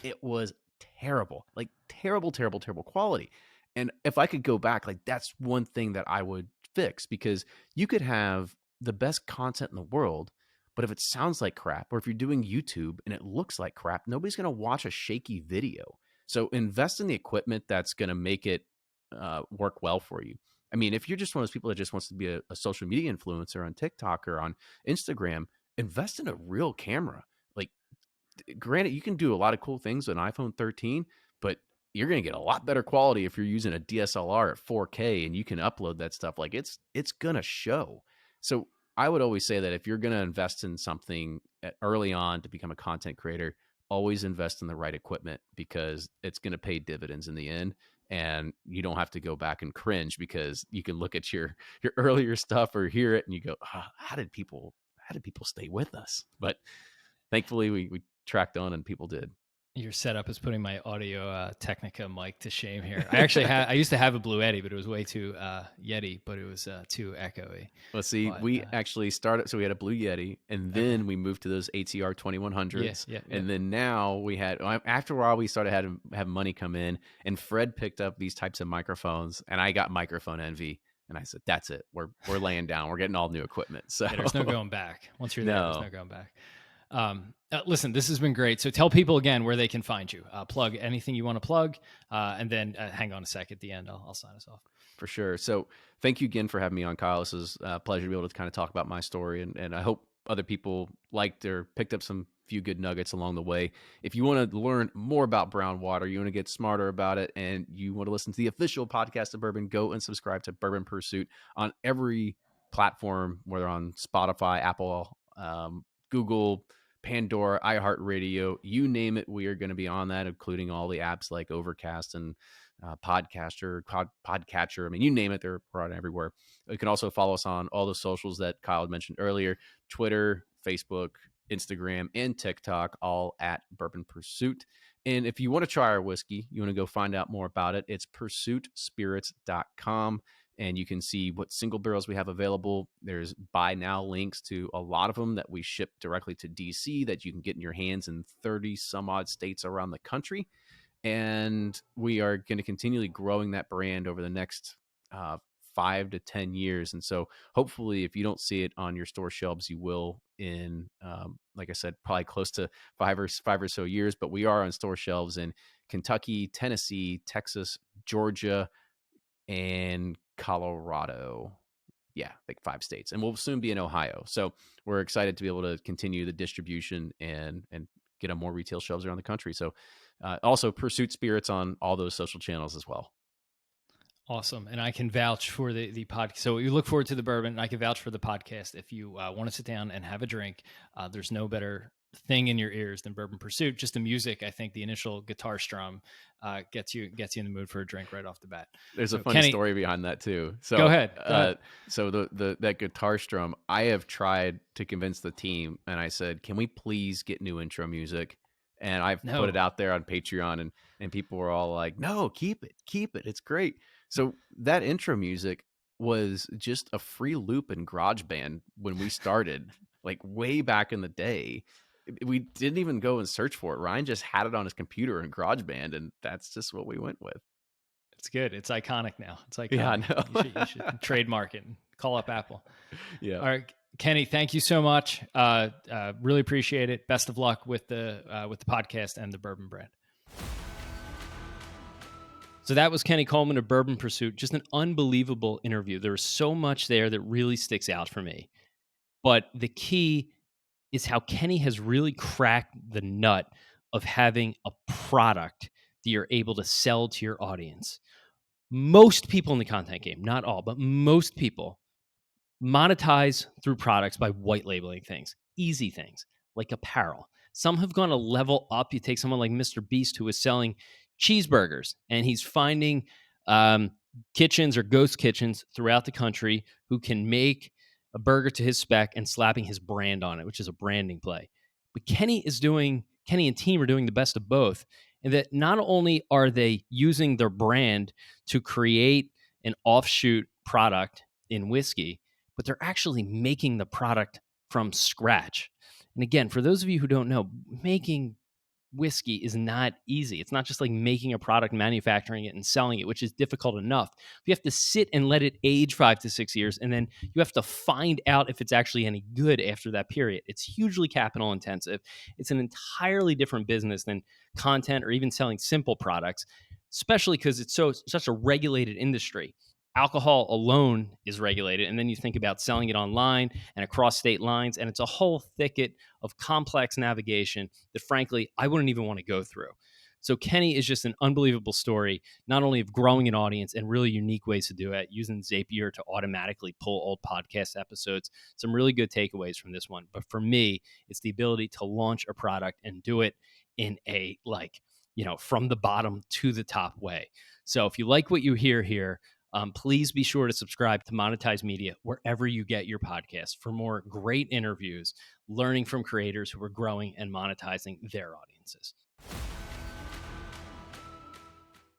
It was terrible, like terrible, terrible, terrible quality. And if I could go back, like that's one thing that I would fix, because you could have the best content in the world, but if it sounds like crap, or if you're doing YouTube and it looks like crap, nobody's going to watch a shaky video. So invest in the equipment that's going to make it work well for you. I mean, if you're just one of those people that just wants to be a social media influencer on TikTok or on Instagram, invest in a real camera. Like, granted, you can do a lot of cool things with an iPhone 13, but you're going to get a lot better quality if you're using a DSLR at 4K and you can upload that stuff. Like it's going to show. So I would always say that if you're going to invest in something early on to become a content creator, always invest in the right equipment because it's going to pay dividends in the end. And you don't have to go back and cringe because you can look at your earlier stuff or hear it and you go, how did people stay with us? But thankfully we tracked on and people did. Your setup is putting my Audio Technica mic to shame here. I used to have a Blue Yeti, but it was way too Yeti, but it was too echoey. Let's see, we actually started, so we had a Blue Yeti, and then we moved to those ATR 2100s. Yeah. And then now we had, after a while, we started have money come in, and Fred picked up these types of microphones, and I got microphone envy. And I said, that's it. We're laying down. We're getting all new equipment. So there's no going back. Once you're there, there's no going back. Listen, this has been great. So tell people again where they can find you. Plug anything you want to plug, and then hang on a sec at the end. I'll sign us off. For sure. So thank you again for having me on, Kyle. This is a pleasure to be able to kind of talk about my story, and I hope other people liked or picked up some few good nuggets along the way. If you want to learn more about brown water, you want to get smarter about it, and you want to listen to the official podcast of Bourbon, go and subscribe to Bourbon Pursuit on every platform, whether on Spotify, Apple, Google, Pandora, iHeartRadio, you name it, we are going to be on that, including all the apps like Overcast and Podcatcher. I mean, you name it, they're on everywhere. You can also follow us on all the socials that Kyle had mentioned earlier: Twitter, Facebook, Instagram, and TikTok, all at Bourbon Pursuit. And if you want to try our whiskey, you want to go find out more about it, it's pursuitspirits.com. And you can see what single barrels we have available. There's buy now links to a lot of them that we ship directly to DC that you can get in your hands in 30 some odd states around the country. And we are going to continually growing that brand over the next 5 to 10 years. And so hopefully if you don't see it on your store shelves, you will in, like I said, probably close to five or so years, but we are on store shelves in Kentucky, Tennessee, Texas, Georgia, and Colorado. Yeah, like 5 states, and we'll soon be in Ohio. So we're excited to be able to continue the distribution and get on more retail shelves around the country. So also Pursuit Spirits on all those social channels as well. Awesome. And I can vouch for the podcast. So we look forward to the bourbon, and I can vouch for the podcast. If you want to sit down and have a drink, there's no better thing in your ears than Bourbon Pursuit. Just the music, I think the initial guitar strum gets you in the mood for a drink right off the bat. There's a So funny Kenny, story behind that too. go So, ahead. Go ahead. so the that guitar strum, I have tried to convince the team, and I said, "Can we please get new intro music?" And I've put it No, out there on Patreon, and people were all like, "No, keep it, it's great." So that intro music was just a free loop in GarageBand when we started, like way back in the day. We didn't even go and search for it. Ryan just had it on his computer in GarageBand, and that's just what we went with. it's good. It's iconic now. It's Yeah, I iconic. You should know. trademark it and call up Apple. Yeah. All right, Kenny, thank you so much. Really appreciate it. Best of luck with the podcast and the bourbon brand. So that was Kenny Coleman of Bourbon Pursuit. Just an unbelievable interview. There was so much there that really sticks out for me. But the key is how Kenny has really cracked the nut of having a product that you're able to sell to your audience. Most people in the content game, not all, but most people monetize through products by white labeling things, easy things like apparel. Some have gone a level up. You take someone like Mr. Beast, who is selling cheeseburgers, and he's finding um, kitchens or ghost kitchens throughout the country who can make a burger to his spec and slapping his brand on it, which is a branding play. But Kenny and team are doing the best of both. And that not only are they using their brand to create an offshoot product in whiskey, but they're actually making the product from scratch. And again, for those of you who don't know, making whiskey is not easy. It's not just like making a product, manufacturing it, and selling it, which is difficult enough. You have to sit and let it age 5 to 6 years, and then you have to find out if it's actually any good after that period. It's hugely capital intensive. It's an entirely different business than content or even selling simple products, especially because it's such a regulated industry. Alcohol alone is regulated, and then you think about selling it online and across state lines, and it's a whole thicket of complex navigation that, frankly, I wouldn't even want to go through. So Kenny is just an unbelievable story, not only of growing an audience and really unique ways to do it, using Zapier to automatically pull old podcast episodes. Some really good takeaways from this one. But for me, it's the ability to launch a product and do it in a from the bottom to the top way. So if you like what you hear here, please be sure to subscribe to Monetized Media wherever you get your podcasts for more great interviews, learning from creators who are growing and monetizing their audiences.